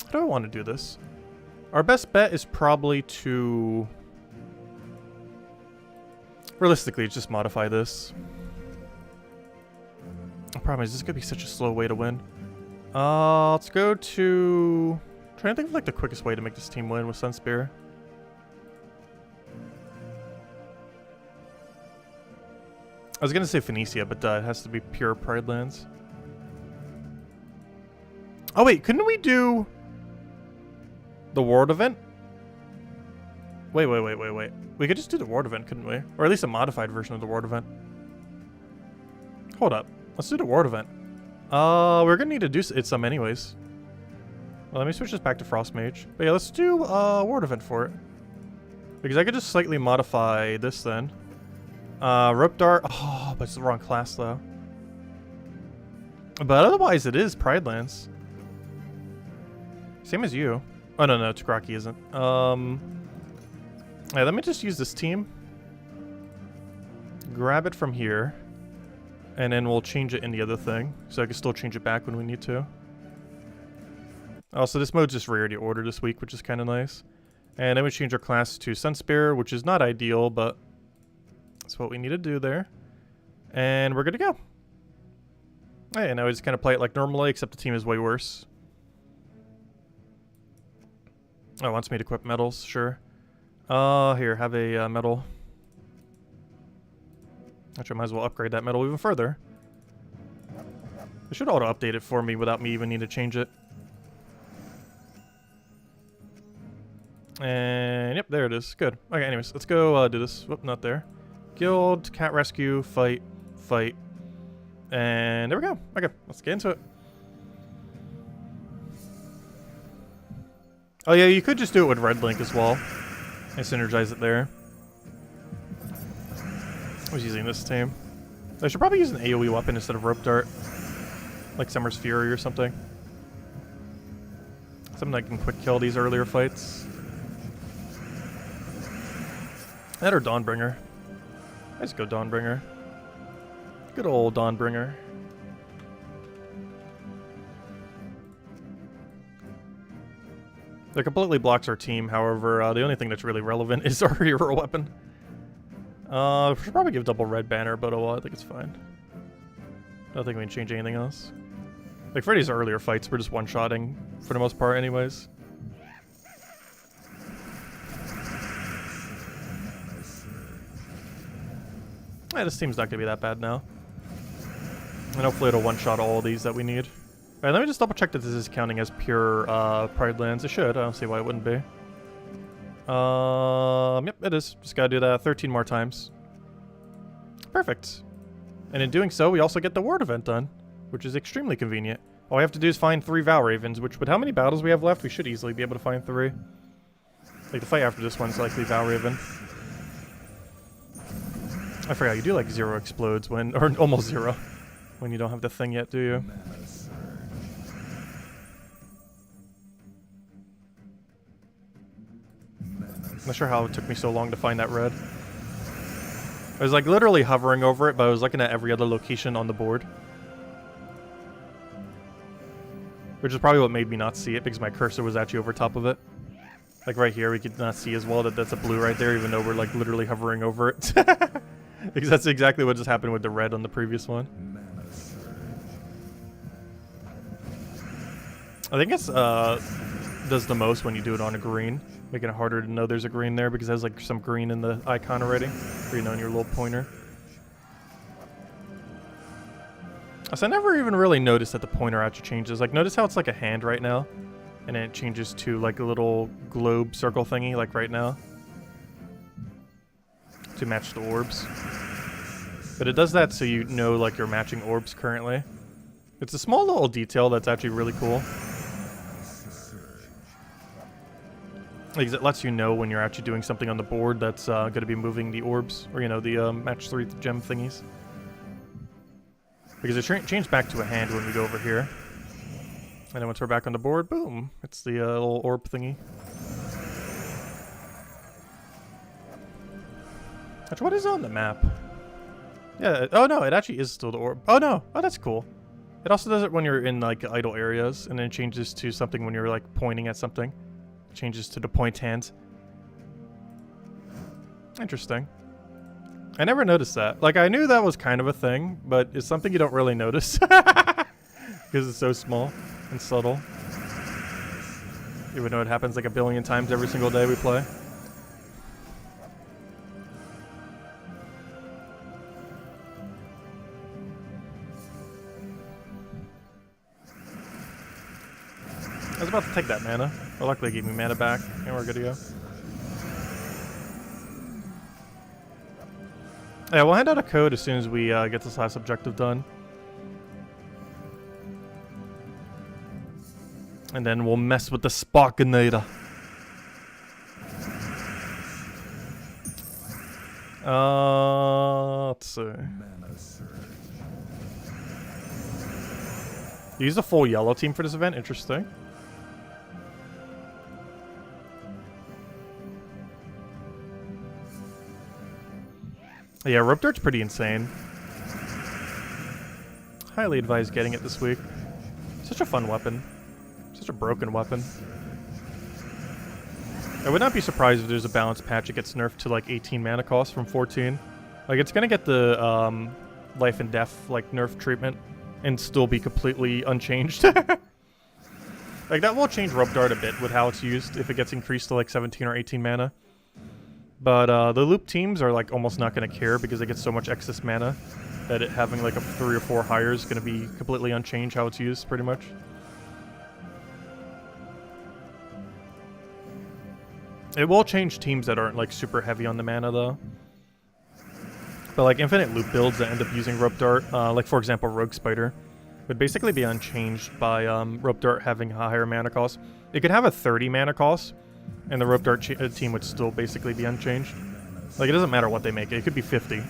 Speaker 1: How do I want to do this? Our best bet is probably to... realistically, just modify this. The problem is, this is going to be such a slow way to win. Let's go to... I'm trying to think of like the quickest way to make this team win with Sunspear. I was gonna say Phoenicia, but it has to be pure Pride lands. Oh wait, couldn't we do the World event? Wait. We could just do the World event, couldn't we? Or at least a modified version of the World event. Hold up. Let's do the World event. We're gonna need to do it some anyways. Well, let me switch this back to Frost Mage. But yeah, let's do a World event for it. Because I could just slightly modify this then. Rope Dart. Oh, but it's the wrong class though. But otherwise it is Pride lands. Same as you. Oh no, Kaki isn't. Yeah, let me just use this team. Grab it from here. And then we'll change it in the other thing. So I can still change it back when we need to. Also, this mode's just rarity order this week, which is kind of nice. And then we change our class to Sunspear, which is not ideal, but that's what we need to do there. And we're good to go. Hey, now we just kind of play it like normally, except the team is way worse. Oh, it wants me to equip medals, sure. Here, have a medal. Actually, I might as well upgrade that medal even further. It should auto-update it for me without me even needing to change it. And yep, there it is. Good. Okay, anyways, let's go do this. Whoop, not there. Guild, cat rescue, fight. And there we go. Okay, let's get into it. Oh yeah, you could just do it with Red Link as well. I synergize it there. I was using this team. I should probably use an AoE weapon instead of Rope Dart. Like Summer's Fury or something. Something that can quick kill these earlier fights. That or Dawnbringer. I just go Dawnbringer. Good old Dawnbringer. That completely blocks our team, however, the only thing that's really relevant is our hero weapon. We should probably give double red banner, but oh well, I think it's fine. I don't think we can change anything else. Like for these earlier fights, we're just one-shotting for the most part anyways. Yeah, this team's not going to be that bad now. And hopefully it'll one-shot all of these that we need. Alright, let me just double-check that this is counting as pure Pride lands. It should. I don't see why it wouldn't be. Yep, it is. Just gotta do that 13 more times. Perfect. And in doing so, we also get the Ward event done, which is extremely convenient. All we have to do is find 3 Vow Ravens, which with how many battles we have left, we should easily be able to find 3. Like, the fight after this one's likely Vow Raven. I forgot, you do like 0 explodes when, or almost 0, when you don't have the thing yet, do you? I'm not sure how it took me so long to find that red. I was like literally hovering over it, but I was looking at every other location on the board. Which is probably what made me not see it, because my cursor was actually over top of it. Like right here, we could not see as well that that's a blue right there, even though we're like literally hovering over it. Because that's exactly what just happened with the red on the previous one. I think it's does the most when you do it on a green, making it harder to know there's a green there because there's like some green in the icon already, or you know, in your little pointer. So I never even really noticed that the pointer actually changes. Like, notice how it's like a hand right now, and then it changes to like a little globe circle thingy, like right now, to match the orbs. But it does that so you know like you're matching orbs currently. It's a small little detail that's actually really cool. Like, it lets you know when you're actually doing something on the board that's going to be moving the orbs, or you know, the match 3 gem thingies. Because it changed back to a hand when we go over here. And then once we're back on the board, boom, it's the little orb thingy. Actually, what is on the map? Yeah, oh no, it actually is still the orb. Oh no, oh that's cool. It also does it when you're in like idle areas, and then it changes to something when you're like pointing at something. It changes to the point hand. Interesting. I never noticed that. Like, I knew that was kind of a thing, but it's something you don't really notice. Because it's so small and subtle. Even though it happens like a billion times every single day we play. I was about to take that mana, but luckily it gave me mana back, and we're good to go. Yeah, we'll hand out a code as soon as we get this last objective done. And then we'll mess with the Sparkinator. Let's see. Use a full yellow team for this event, interesting. Yeah, Rope Dart's pretty insane. Highly advise getting it this week. Such a fun weapon. Such a broken weapon. I would not be surprised if there's a balance patch that gets nerfed to like 18 mana cost from 14. Like it's gonna get the life and death like nerf treatment and still be completely unchanged. Like that will change Rope Dart a bit with how it's used if it gets increased to like 17 or 18 mana. But the loop teams are like almost not going to care because they get so much excess mana that it having like a 3 or 4 higher is going to be completely unchanged how it's used pretty much. It will change teams that aren't like super heavy on the mana though. But like infinite loop builds that end up using Rope Dart, like for example Rogue Spider, would basically be unchanged by Rope Dart having a higher mana cost. It could have a 30 mana cost, and the Rope Dart team would still basically be unchanged. Like, it doesn't matter what they make it. It could be 50. It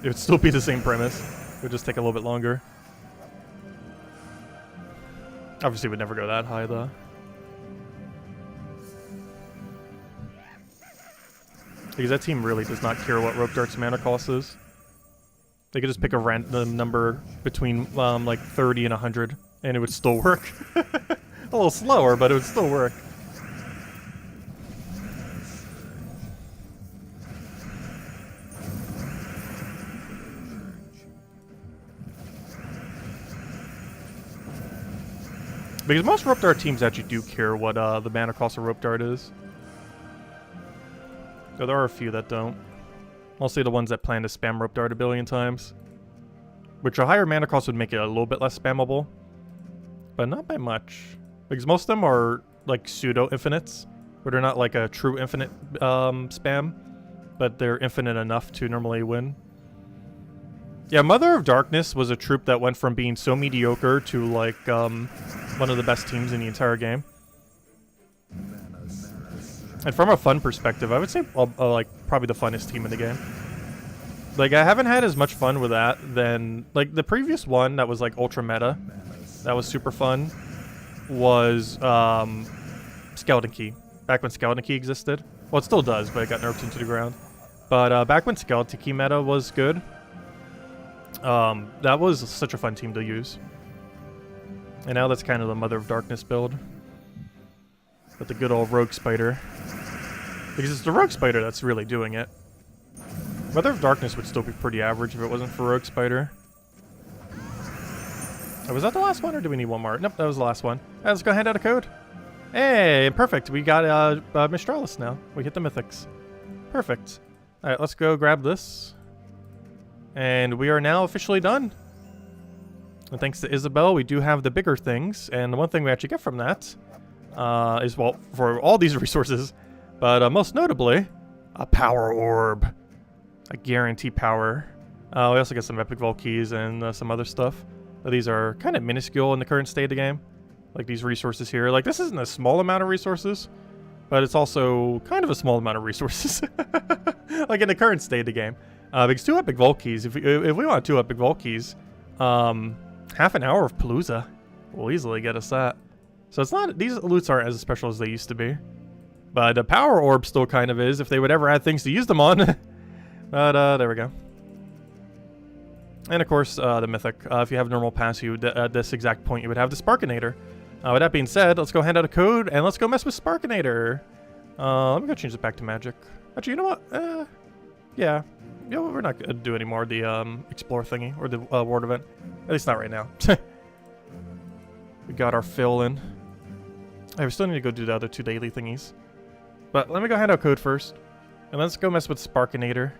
Speaker 1: would still be the same premise. It would just take a little bit longer. Obviously, it would never go that high, though. Because that team really does not care what Rope Dart's mana cost is. They could just pick a random number between, like, 30 and 100, and it would still work. A little slower, but it would still work. Because most Rope Dart teams actually do care what the mana cost of Rope Dart is. Though there are a few that don't. Mostly the ones that plan to spam Rope Dart a billion times. Which a higher mana cost would make it a little bit less spammable. But not by much. Because most of them are like pseudo-infinites. Where they're not like a true infinite spam. But they're infinite enough to normally win. Yeah, Mother of Darkness was a troop that went from being so mediocre to like one of the best teams in the entire game. And from a fun perspective, I would say like probably the funnest team in the game. Like I haven't had as much fun with that than like the previous one that was like ultra meta. That was super fun. Was Skeleton Key. Back when Skeleton Key existed. Well, it still does, but it got nerfed into the ground. But back when Skeleton Key meta was good. That was such a fun team to use. And now that's kind of the Mother of Darkness build. With the good old Rogue Spider. Because it's the Rogue Spider that's really doing it. Mother of Darkness would still be pretty average if it wasn't for Rogue Spider. Oh, was that the last one, or do we need one more? Nope, that was the last one. Right, let's go hand out a code. Hey, perfect. We got Mistralis now. We hit the Mythics. Perfect. Alright, let's go grab this. And we are now officially done. And thanks to Isabel, we do have the bigger things. And the one thing we actually get from that is, well, for all these resources, but most notably, a power orb. A guarantee power. We also get some Epic Vault keys and some other stuff. But these are kind of minuscule in the current state of the game. Like these resources here. Like this isn't a small amount of resources, but it's also kind of a small amount of resources. Like in the current state of the game. Because 2 Epic Vault keys, if we want 2 Epic Vault keys, half an hour of Palooza will easily get us that. So it's not, these loots aren't as special as they used to be. But the power orb still kind of is, if they would ever add things to use them on. But there we go. And of course, the Mythic. If you have normal pass, you would, at this exact point, you would have the Sparkinator. With that being said, let's go hand out a code, and let's go mess with Sparkinator. Let me go change it back to magic. Actually, you know what? Yeah. You know, we're not going to do anymore the explore thingy, or the ward event. At least not right now. We got our fill in. We still need to go do the other 2 daily thingies. But let me go hand out code first. And let's go mess with Sparkinator.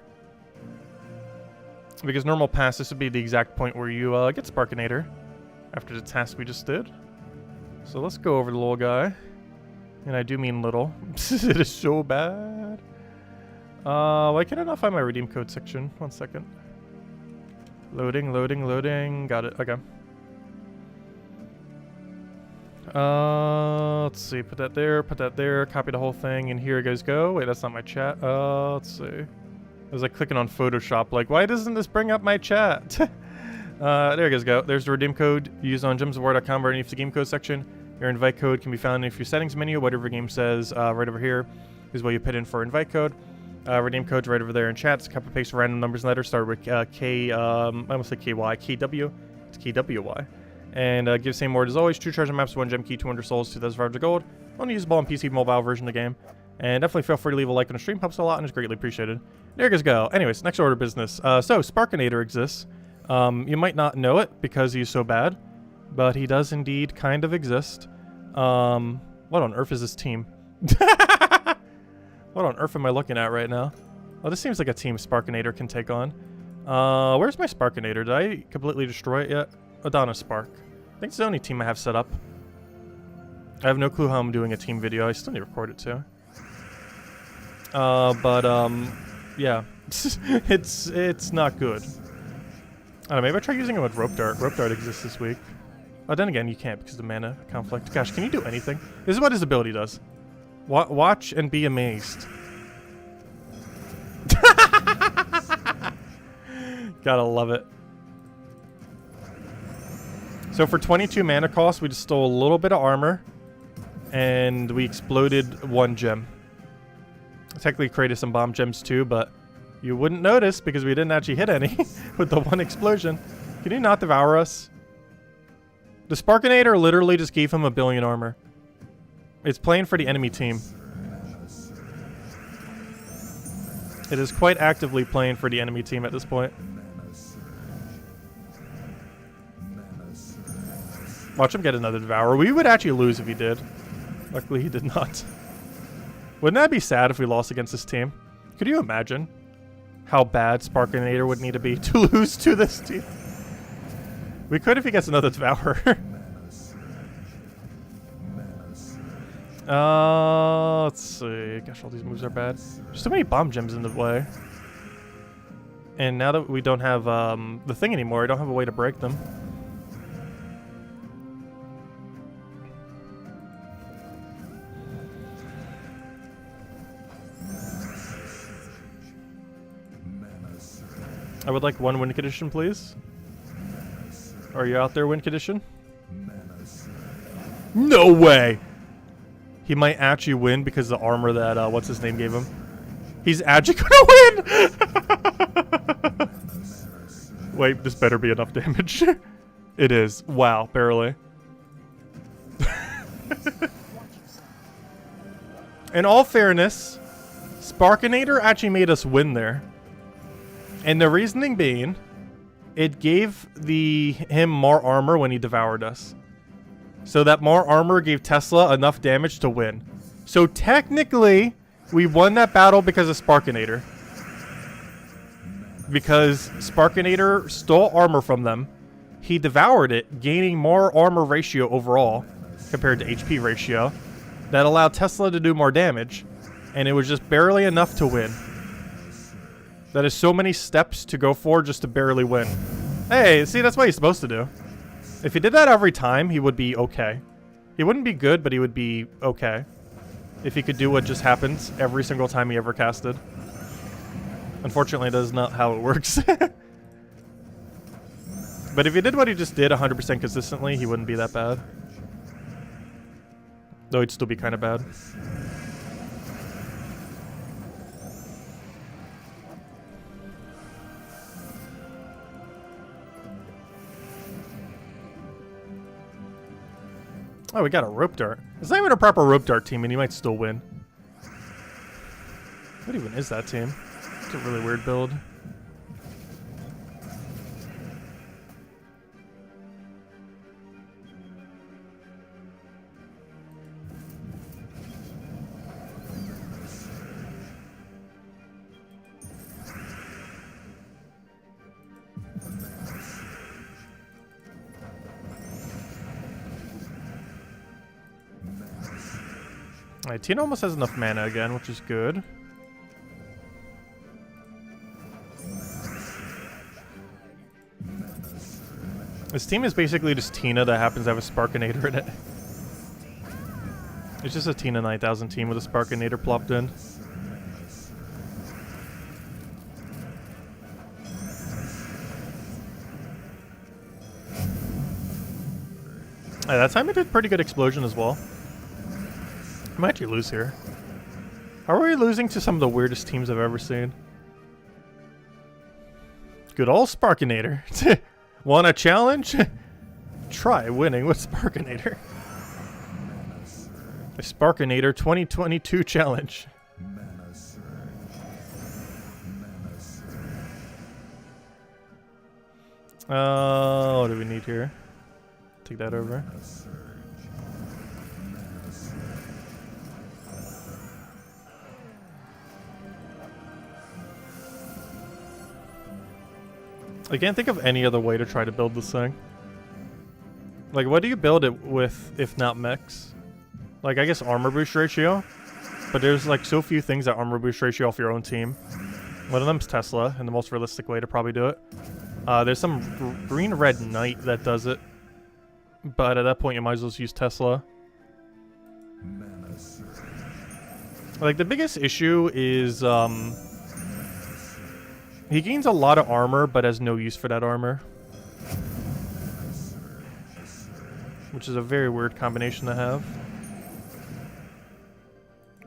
Speaker 1: Because normal pass, this would be the exact point where you get Sparkinator. After the task we just did. So let's go over the little guy. And I do mean little. It is so bad. Why can I not find my redeem code section? 1 second. Loading, loading, loading. Got it. Okay. Let's see. Put that there. Put that there. Copy the whole thing. And here you guys go. Wait, that's not my chat. Let's see. I was like clicking on Photoshop. Like, why doesn't this bring up my chat? There you guys go. There's the redeem code used on gemsofwar.com right underneath the game code section. Your invite code can be found in your settings menu. Whatever game says right over here is what you put in for invite code. Redeem code's right over there in chats. Copy paste random numbers and letters. Start with K. I almost said KY. KW. It's KWY. And give the same word as always. 2 treasure maps, 1 gem key, 200 souls, 2,500 gold. Only usable on PC mobile version of the game. And definitely feel free to leave a like on the stream. Helps a lot and is greatly appreciated. There you guys go. Anyways, next order of business. So Sparkinator exists. You might not know it because he's so bad, but he does indeed kind of exist. What on earth is this team? What on earth am I looking at right now? Oh, this seems like a team Sparkinator can take on. Where's my Sparkinator? Did I completely destroy it yet? Adana Spark. I think it's the only team I have set up. I have no clue how I'm doing a team video. I still need to record it too. Yeah. it's not good. I don't know, maybe I try using it with Rope Dart. Rope Dart exists this week. Oh, then again, you can't because of the mana conflict. Gosh, can you do anything? This is what his ability does. Watch and be amazed. Gotta love it. So for 22 mana cost, we just stole a little bit of armor. And we exploded 1 gem. Technically created some bomb gems too, but you wouldn't notice because we didn't actually hit any with the 1 explosion. Can you not devour us? The Sparkinator literally just gave him 1 billion armor. It's playing for the enemy team. It is quite actively playing for the enemy team at this point. Watch him get another devour. We would actually lose if he did. Luckily he did not. Wouldn't that be sad if we lost against this team? Could you imagine how bad Sparkinator would need to be to lose to this team? We could if he gets another devour. Let's see. Gosh, all these moves are bad. There's so many bomb gems in the way. And now that we don't have the thing anymore, I don't have a way to break them. I would like 1 win condition, please. Are you out there, win condition? No way! He might actually win because of the armor that, what's his name gave him. He's actually gonna win! Wait, this better be enough damage. It is. Wow, barely. In all fairness, Sparkinator actually made us win there. And the reasoning being, it gave him more armor when he devoured us. So that more armor gave Tesla enough damage to win. So technically, we won that battle because of Sparkinator. Because Sparkinator stole armor from them. He devoured it, gaining more armor ratio overall compared to HP ratio. That allowed Tesla to do more damage. And it was just barely enough to win. That is so many steps to go for just to barely win. Hey, see, that's what he's supposed to do. If he did that every time, he would be okay. He wouldn't be good, but he would be okay. If he could do what just happens every single time he ever casted. Unfortunately, that is not how it works. But if he did what he just did 100% consistently, he wouldn't be that bad. Though he'd still be kind of bad. Oh, we got a rope dart. It's not even a proper rope dart team, and you might still win. What even is that team? It's a really weird build. Alright, Tina almost has enough mana again, which is good. This team is basically just Tina that happens to have a Sparkinator in it. It's just a Tina 9000 team with a Sparkinator plopped in. That time I did pretty good explosion as well. I might actually lose here. How are we losing to some of the weirdest teams I've ever seen? Good old Sparkinator. Want a challenge? Try winning with Sparkinator. The Sparkinator 2022 challenge. What do we need here? Take that over. I can't think of any other way to try to build this thing. Like, what do you build it with if not mechs? Like, I guess armor boost ratio. But there's like so few things that armor boost ratio off your own team. One of them's Tesla, and the most realistic way to probably do it. There's some green-red knight that does it. But at that point, you might as well use Tesla. Like, the biggest issue is, he gains a lot of armor, but has no use for that armor. Which is a very weird combination to have.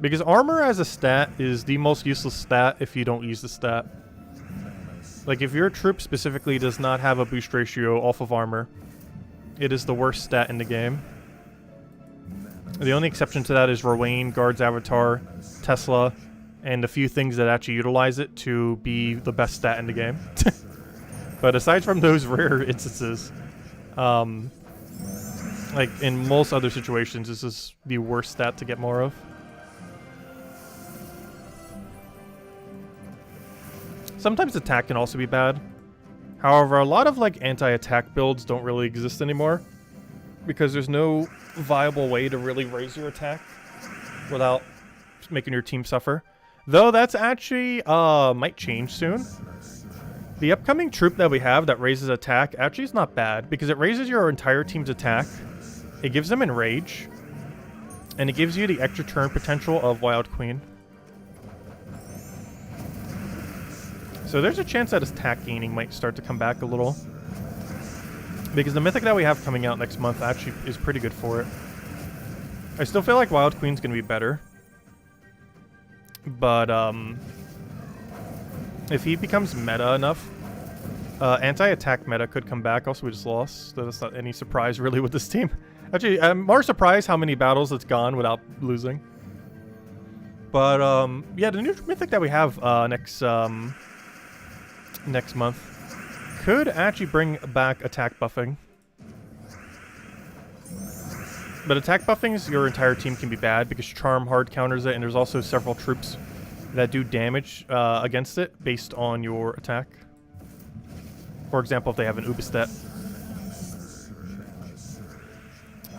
Speaker 1: Because armor as a stat is the most useless stat if you don't use the stat. Like, if your troop specifically does not have a boost ratio off of armor, it is the worst stat in the game. The only exception to that is Rowan, Guard's Avatar, Tesla, and a few things that actually utilize it to be the best stat in the game. But aside from those rare instances, like in most other situations, this is the worst stat to get more of. Sometimes attack can also be bad. However, a lot of like anti-attack builds don't really exist anymore because there's no viable way to really raise your attack without making your team suffer. Though that's actually might change soon. The upcoming troop that we have that raises attack actually is not bad because it raises your entire team's attack. It gives them enrage, and it gives you the extra turn potential of Wild Queen. So there's a chance that attack gaining might start to come back a little. Because the Mythic that we have coming out next month actually is pretty good for it. I still feel like Wild Queen's going to be better. But, if he becomes meta enough, anti-attack meta could come back. Also, we just lost. So that's not any surprise, really, with this team. Actually, I'm more surprised how many battles it's gone without losing. But, yeah, the new Mythic that we have next month could actually bring back attack buffing. But attack buffing, your entire team can be bad because Charm hard counters it, and there's also several troops that do damage against it based on your attack. For example, if they have an Ubistet.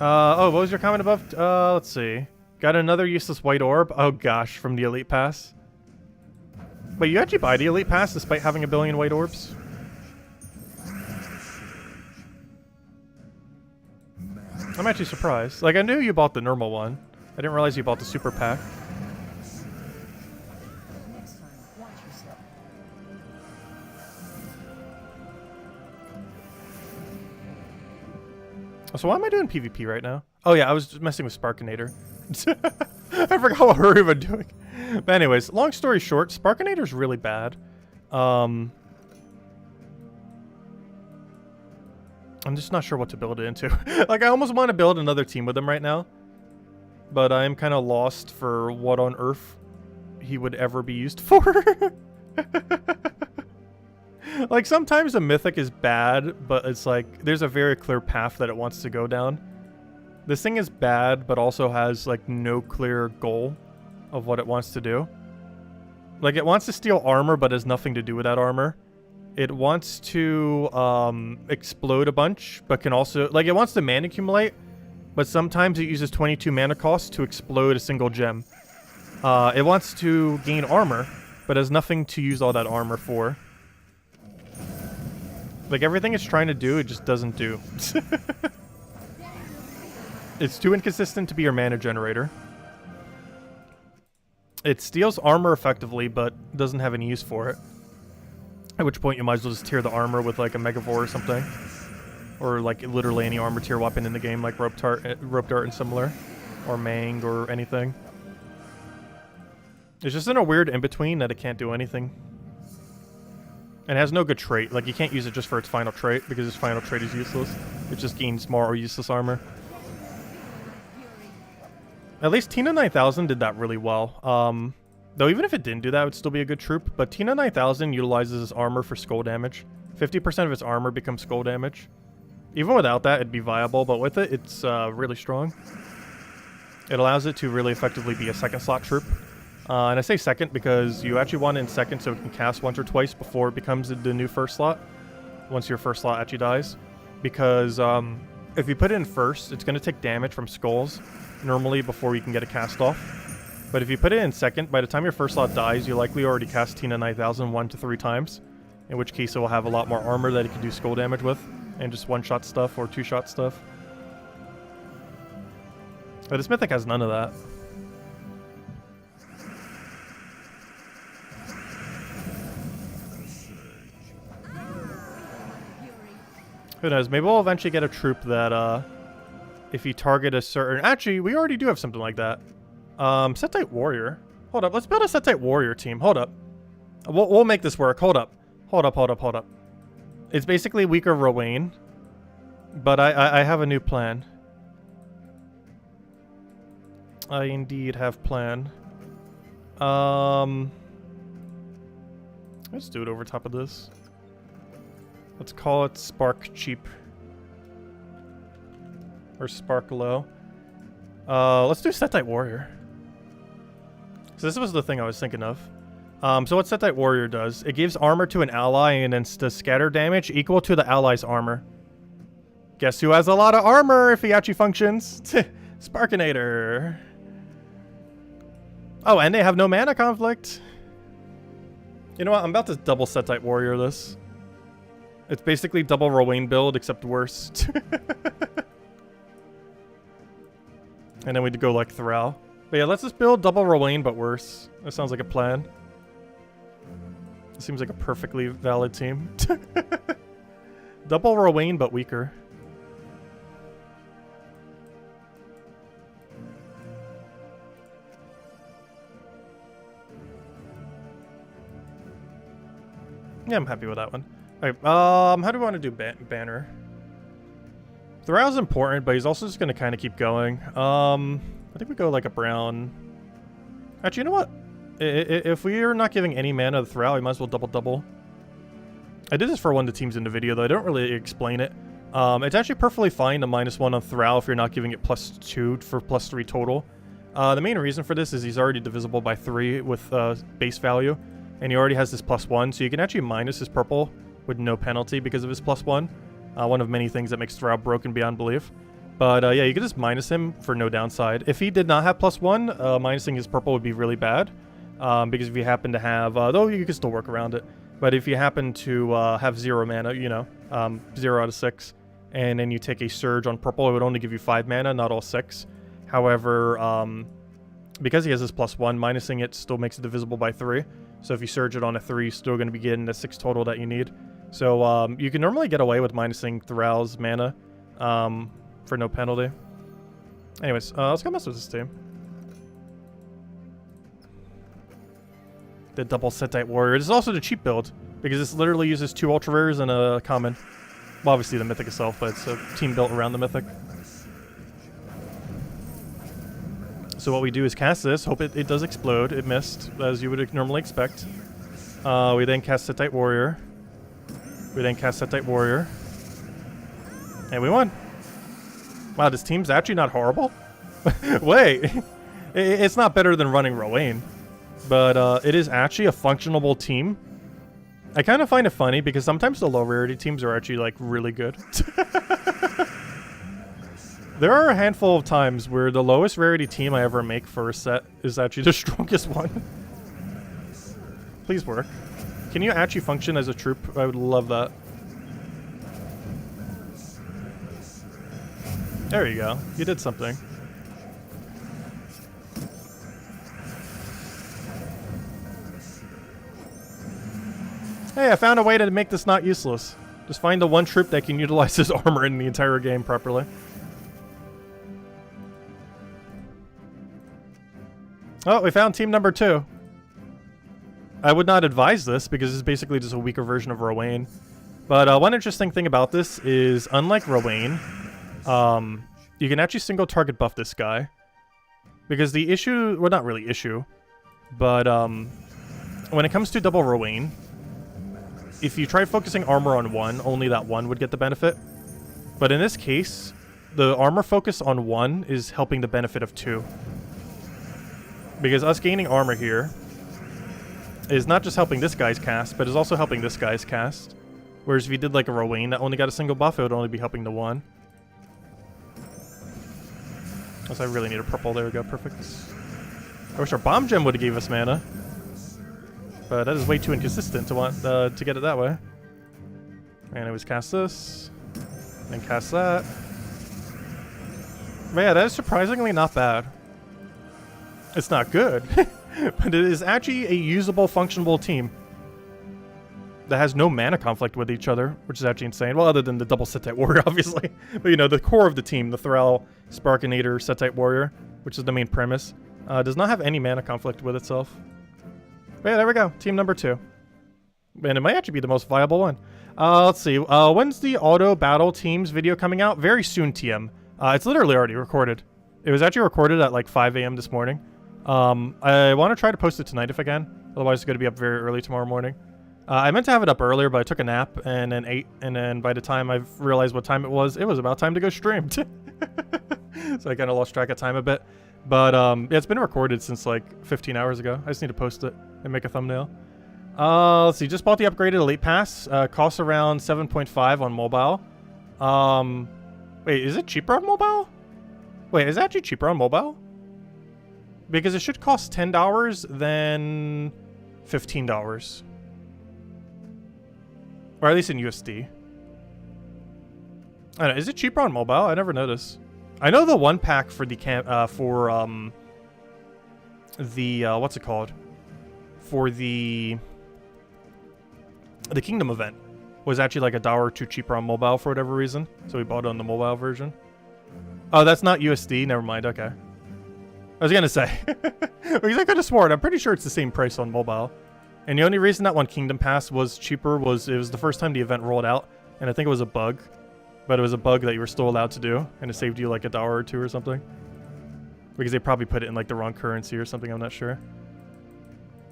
Speaker 1: Oh, what was your comment above? Let's see. Got another useless white orb? Oh gosh, from the Elite Pass. Wait, you actually buy the Elite Pass despite having a billion white orbs? I'm actually surprised. Like, I knew you bought the normal one. I didn't realize you bought the super pack. So why am I doing PvP right now? Oh yeah, I was just messing with Sparkinator. I forgot what we were even doing. But anyways, long story short, Sparkinator's really bad. I'm just not sure what to build it into. Like, I almost want to build another team with him right now. But I'm kind of lost for what on earth he would ever be used for. Like, sometimes a Mythic is bad, but it's like, there's a very clear path that it wants to go down. This thing is bad, but also has, like, no clear goal of what it wants to do. Like, it wants to steal armor, but has nothing to do with that armor. It wants to explode a bunch, but can also... Like, it wants to mana accumulate, but sometimes it uses 22 mana cost to explode a single gem. It wants to gain armor, but has nothing to use all that armor for. Like, everything it's trying to do, it just doesn't do. It's too inconsistent to be your mana generator. It steals armor effectively, but doesn't have any use for it. At which point you might as well just tier the armor with like a Megavore or something. Or like literally any armor tier weapon in the game, like Rope Dart and similar. Or Mang or anything. It's just in a weird in-between that it can't do anything. And it has no good trait. Like, you can't use it just for its final trait, because its final trait is useless. It just gains more or useless armor. At least Tina 9000 did that really well. Though even if it didn't do that, it would still be a good troop. But Tina 9000 utilizes its armor for skull damage. 50% of its armor becomes skull damage. Even without that, it'd be viable, but with it, it's really strong. It allows it to really effectively be a second slot troop. And I say second because you actually want it in second so it can cast once or twice before it becomes the new first slot. Once your first slot actually dies. Because if you put it in first, it's going to take damage from skulls normally before you can get a cast off. But if you put it in second, by the time your first slot dies, you likely already cast Tina 9000 1 to 3 times. In which case it will have a lot more armor that it can do skull damage with. And just one-shot stuff or two-shot stuff. But this Mythic has none of that. Who knows? Maybe we'll eventually get a troop that, if you target a certain... Actually, we already do have something like that. Set-type Warrior. Hold up. Let's build a Set-type Warrior team. Hold up. We'll make this work. Hold up. Hold up. It's basically weaker Rowan. But I have a new plan. I indeed have plan. Let's do it over top of this. Let's call it Spark Cheap. Or Spark Low. Let's do Set-type Warrior. So this was the thing I was thinking of. So what Set-type Warrior does, it gives armor to an ally and then does scatter damage equal to the ally's armor. Guess who has a lot of armor if he actually functions? Sparkinator. Oh, and they have no mana conflict. You know what? I'm about to double Set-type Warrior this. It's basically double Rowan build, except worse. And then we'd go like Thrall. But yeah, let's just build double Rowan, but worse. That sounds like a plan. It seems like a perfectly valid team. Double Rowan, but weaker. Yeah, I'm happy with that one. Alright, how do we want to do banner? Thrall's important, but he's also just going to kind of keep going. I think we go like a brown. Actually, you know what? If we are not giving any mana to Thrall, we might as well double. I did this for one of the teams in the video, though. I don't really explain it. It's actually perfectly fine to -1 on Thrall if you're not giving it +2 for +3 total. The main reason for this is he's already divisible by 3 with base value. And he already has this +1, so you can actually minus his purple with no penalty because of his +1. One of many things that makes Thrall broken beyond belief. But yeah, you can just minus him for no downside. If he did not have +1, minusing his purple would be really bad. Because if you happen to have, though you can still work around it. But if you happen to have 0 mana, you know, 0 out of 6, and then you take a surge on purple, it would only give you 5 mana, not all 6. However, because he has this +1, minusing it still makes it divisible by 3. So if you surge it on a 3, you're still going to be getting the 6 total that you need. So you can normally get away with minusing Thrall's mana for no penalty. Anyways, let's go mess with this team. The double Set-type Warrior. This is also the cheap build, because this literally uses 2 ultra rares and a common. Well, obviously the Mythic itself, but it's a team built around the Mythic. So what we do is cast this, hope it does explode. It missed, as you would normally expect. We then cast Set-type Warrior. We then cast Set-type Warrior. And we won. Wow, this team's actually not horrible. Wait. It's not better than running Rowan. But it is actually a functionable team. I kind of find it funny because sometimes the low rarity teams are actually like really good. There are a handful of times where the lowest rarity team I ever make for a set is actually the strongest one. Please work. Can you actually function as a troop? I would love that. There you go. You did something. Hey, I found a way to make this not useless. Just find the one troop that can utilize his armor in the entire game properly. Oh, we found team number 2. I would not advise this because it's basically just a weaker version of Rowan. But one interesting thing about this is, unlike Rowan, you can actually single target buff this guy. Because the issue, well, not really issue, but when it comes to double Rowan, if you try focusing armor on one, only that one would get the benefit. But in this case, the armor focus on one is helping the benefit of 2. Because us gaining armor here is not just helping this guy's cast, but is also helping this guy's cast. Whereas if you did like a Rowan that only got a single buff, it would only be helping the one. Unless I really need a purple. There we go, perfect. I wish our bomb gem would have gave us mana. But that is way too inconsistent to want to get it that way. And I was cast this. And cast that. But yeah, that is surprisingly not bad. It's not good, but it is actually a usable, functionable team that has no mana conflict with each other, which is actually insane. Well, other than the double set-type warrior, obviously. But, you know, the core of the team, the Thrall, Sparkinator, set-type warrior, which is the main premise, does not have any mana conflict with itself. But yeah, there we go. Team number 2. And it might actually be the most viable one. Let's see. When's the auto battle teams video coming out? Very soon, TM. It's literally already recorded. It was actually recorded at like 5 a.m. this morning. I want to try to post it tonight if I can. Otherwise, it's going to be up very early tomorrow morning. I meant to have it up earlier, but I took a nap and then ate. And then by the time I realized what time it was about time to go stream. So I kind of lost track of time a bit. But yeah, it's been recorded since like 15 hours ago. I just need to post it and make a thumbnail. Let's see. Just bought the upgraded Elite Pass. Costs around 7.5 on mobile. Wait, is it cheaper on mobile? Wait, is it actually cheaper on mobile? Because it should cost $10 than $15. Or at least in USD. I don't know, is it cheaper on mobile? I never noticed. I know the one pack for the what's it called? For the Kingdom event was actually like $1 or $2 cheaper on mobile for whatever reason. So we bought it on the mobile version. Oh, that's not USD. Never mind. Okay. I was gonna say, because I could have sworn, I'm pretty sure it's the same price on mobile. And the only reason that one Kingdom Pass was cheaper was it was the first time the event rolled out, and I think it was a bug. But it was a bug that you were still allowed to do, and it saved you like $1 or $2 or something. Because they probably put it in like the wrong currency or something, I'm not sure.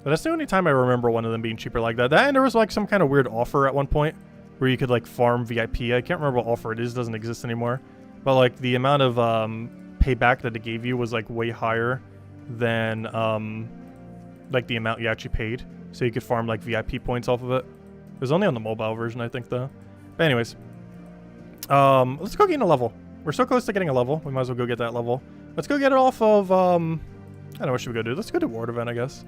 Speaker 1: But that's the only time I remember one of them being cheaper like that. And there was like some kind of weird offer at one point where you could like farm VIP. I can't remember what offer it is, doesn't exist anymore. But like the amount of payback that it gave you was like way higher than like the amount you actually paid. So you could farm like VIP points off of it. It was only on the mobile version, I think, though. But anyways, let's go get a level. We're so close to getting a level. We might as well go get that level. Let's go get it off of I don't know, what should we go do? Let's go to Ward Event, I guess.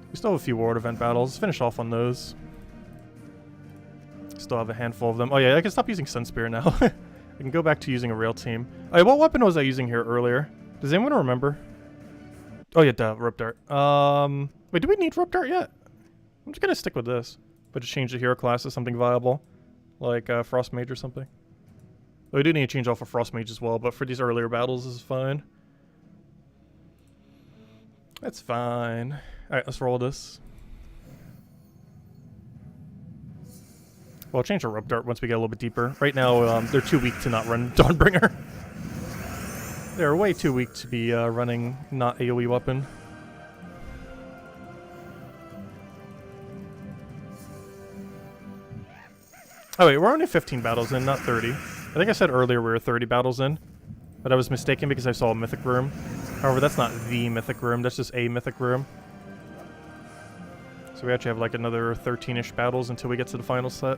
Speaker 1: We still have a few Ward Event battles. Let's finish off on those. Still have a handful of them. Oh yeah, I can stop using Sun Spear now. I can go back to using a rail team. Oh, yeah, what weapon was I using here earlier? Does anyone remember? Oh yeah, the Rope Dart. Wait, do we need Rope Dart yet? I'm just gonna stick with this, but just change the hero class to something viable, like Frost Mage or something. Well, we do need to change off of Frost Mage as well, but for these earlier battles, this is fine. That's fine. All right, let's roll this. Well, I'll change our Rope Dart once we get a little bit deeper. Right now, they're too weak to not run Dawnbringer. They're way too weak to be running not AoE weapon. Oh wait, we're only 15 battles in, not 30. I think I said earlier we were 30 battles in, but I was mistaken because I saw a Mythic room. However, that's not the Mythic room, that's just a Mythic room. So we actually have like another 13-ish battles until we get to the final set.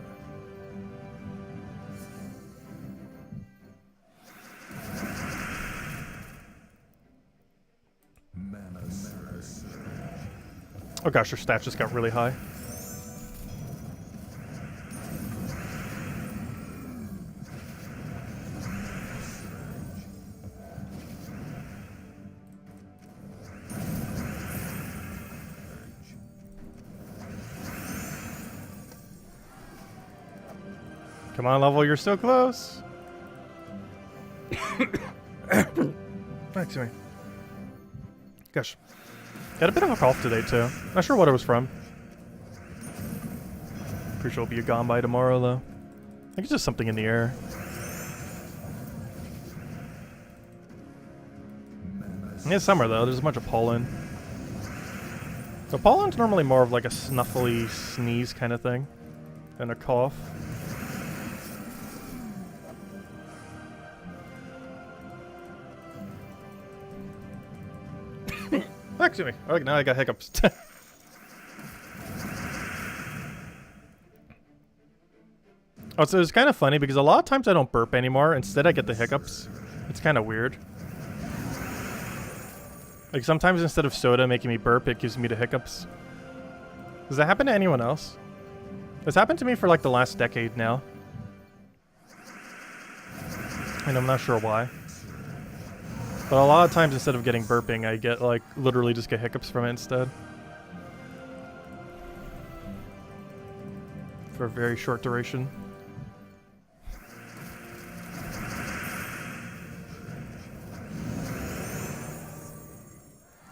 Speaker 1: Oh gosh, your stats just got really high. Come on, level, you're so close. Excuse me. Gosh. Got a bit of a cough today, too. Not sure what it was from. Pretty sure it'll be gone by tomorrow, though. I think it's just something in the air. It's summer, though. There's a bunch of pollen. So pollen's normally more of like a snuffly sneeze kind of thing than a cough. Excuse me. Oh, now I got hiccups. Oh, so it's kind of funny because a lot of times I don't burp anymore. Instead, I get the hiccups. It's kind of weird. Like sometimes instead of soda making me burp, it gives me the hiccups. Does that happen to anyone else? It's happened to me for like the last decade now. And I'm not sure why. But a lot of times instead of getting burping, I get like literally just get hiccups from it instead. For a very short duration.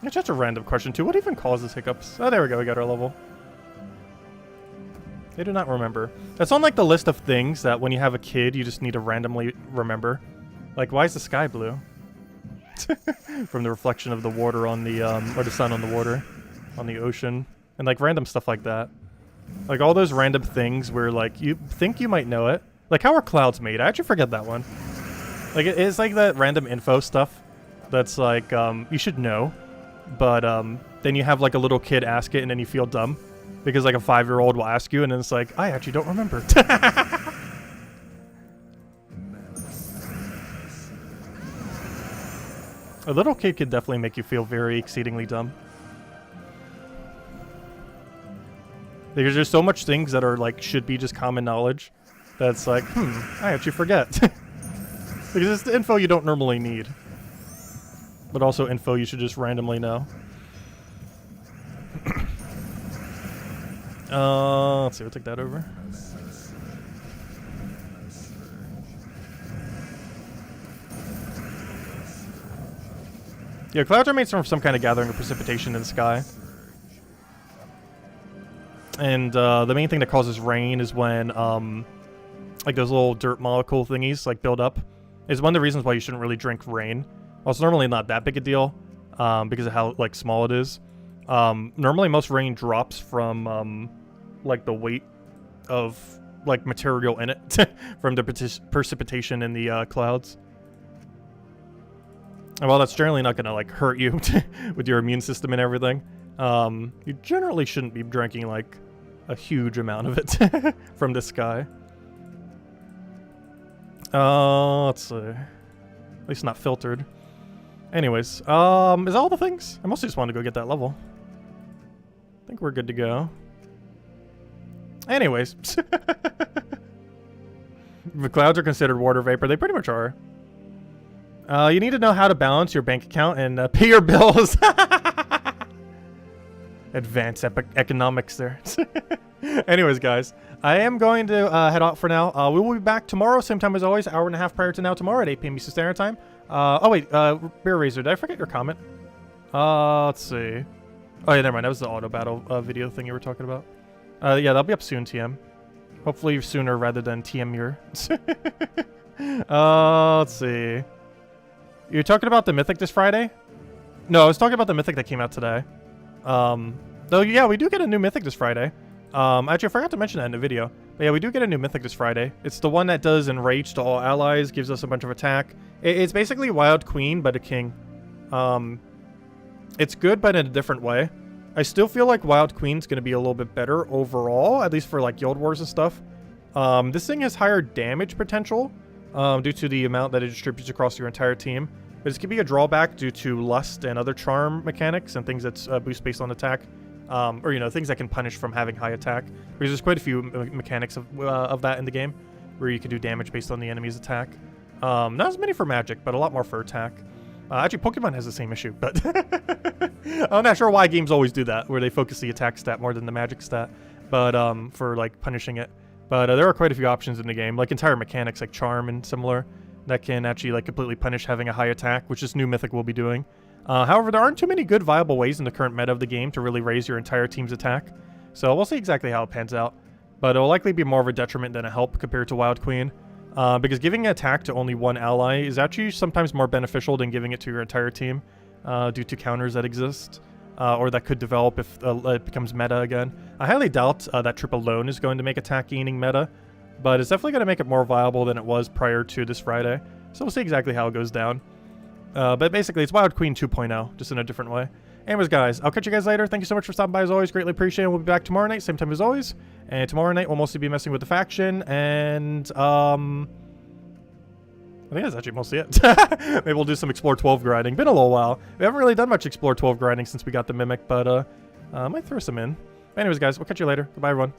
Speaker 1: It's just a random question too. What even causes hiccups? Oh, there we go. We got our level. I do not remember. That's on like the list of things that when you have a kid, you just need to randomly remember. Like, why is the sky blue? From the reflection of the water on the, or the sun on the water, on the ocean, and like random stuff like that. Like all those random things where like you think you might know it. Like how are clouds made? I actually forget that one. Like it's like that random info stuff that's like, you should know, but then you have like a little kid ask it and then you feel dumb because like a 5-year-old will ask you and then it's like, I actually don't remember. A little kid could definitely make you feel very exceedingly dumb. Because there's so much things that are like, should be just common knowledge. That's like, I actually forget. Because it's the info you don't normally need. But also info you should just randomly know. Let's see, we'll take that over. Yeah, clouds are made from some kind of gathering of precipitation in the sky. And the main thing that causes rain is when like those little dirt molecule thingies like build up. Is one of the reasons why you shouldn't really drink rain. Well, it's normally not that big a deal because of how like small it is. Normally most rain drops from like the weight of like material in it from the precipitation in the clouds. Well, that's generally not going to like hurt you with your immune system and everything. You generally shouldn't be drinking like a huge amount of it from the sky. Let's see. At least not filtered. Anyways, is that all the things? I mostly just wanted to go get that level. I think we're good to go. Anyways. The clouds are considered water vapor. They pretty much are. You need to know how to balance your bank account and pay your bills. Advanced economics there. Anyways, guys, I am going to head out for now. We will be back tomorrow, same time as always, hour and a half prior to now tomorrow at 8 p.m. Eastern Standard Time. Oh wait, Bear Razor, did I forget your comment? Let's see. Oh yeah, never mind. That was the auto battle video thing you were talking about. Yeah, that'll be up soon, TM. Hopefully sooner rather than TM your. Let's see. You're talking about the Mythic this Friday? No, I was talking about the Mythic that came out today. Though, yeah, we do get a new Mythic this Friday. Actually, I forgot to mention that in the video. But yeah, we do get a new Mythic this Friday. It's the one that does Enrage to all allies, gives us a bunch of attack. It's basically Wild Queen, but a king. It's good, but in a different way. I still feel like Wild Queen's going to be a little bit better overall, at least for like Guild Wars and stuff. This thing has higher damage potential due to the amount that it distributes across your entire team. But this could be a drawback due to Lust and other charm mechanics and things that boost based on attack. or, you know, things that can punish from having high attack. Because there's quite a few mechanics of that in the game, where you can do damage based on the enemy's attack. Not as many for magic, but a lot more for attack. Actually, Pokemon has the same issue, but I'm not sure why games always do that, where they focus the attack stat more than the magic stat, but for like punishing it. But there are quite a few options in the game, like entire mechanics like Charm and similar, that can actually like completely punish having a high attack, which this new Mythic will be doing. However, there aren't too many good viable ways in the current meta of the game to really raise your entire team's attack, so we'll see exactly how it pans out. But it'll likely be more of a detriment than a help compared to Wild Queen. Because giving attack to only one ally is actually sometimes more beneficial than giving it to your entire team, due to counters that exist, or that could develop if it becomes meta again. I highly doubt that trip alone is going to make attack gaining meta, but it's definitely going to make it more viable than it was prior to this Friday, so we'll see exactly how it goes down. But basically, it's Wild Queen 2.0, just in a different way. Anyways, guys, I'll catch you guys later. Thank you so much for stopping by, as always. Greatly appreciate it. We'll be back tomorrow night, same time as always. And tomorrow night, we'll mostly be messing with the faction, and, I think that's actually mostly it. Maybe we'll do some Explore 12 grinding. Been a little while. We haven't really done much Explore 12 grinding since we got the Mimic, but, I might throw some in. Anyways, guys, we'll catch you later. Goodbye, everyone.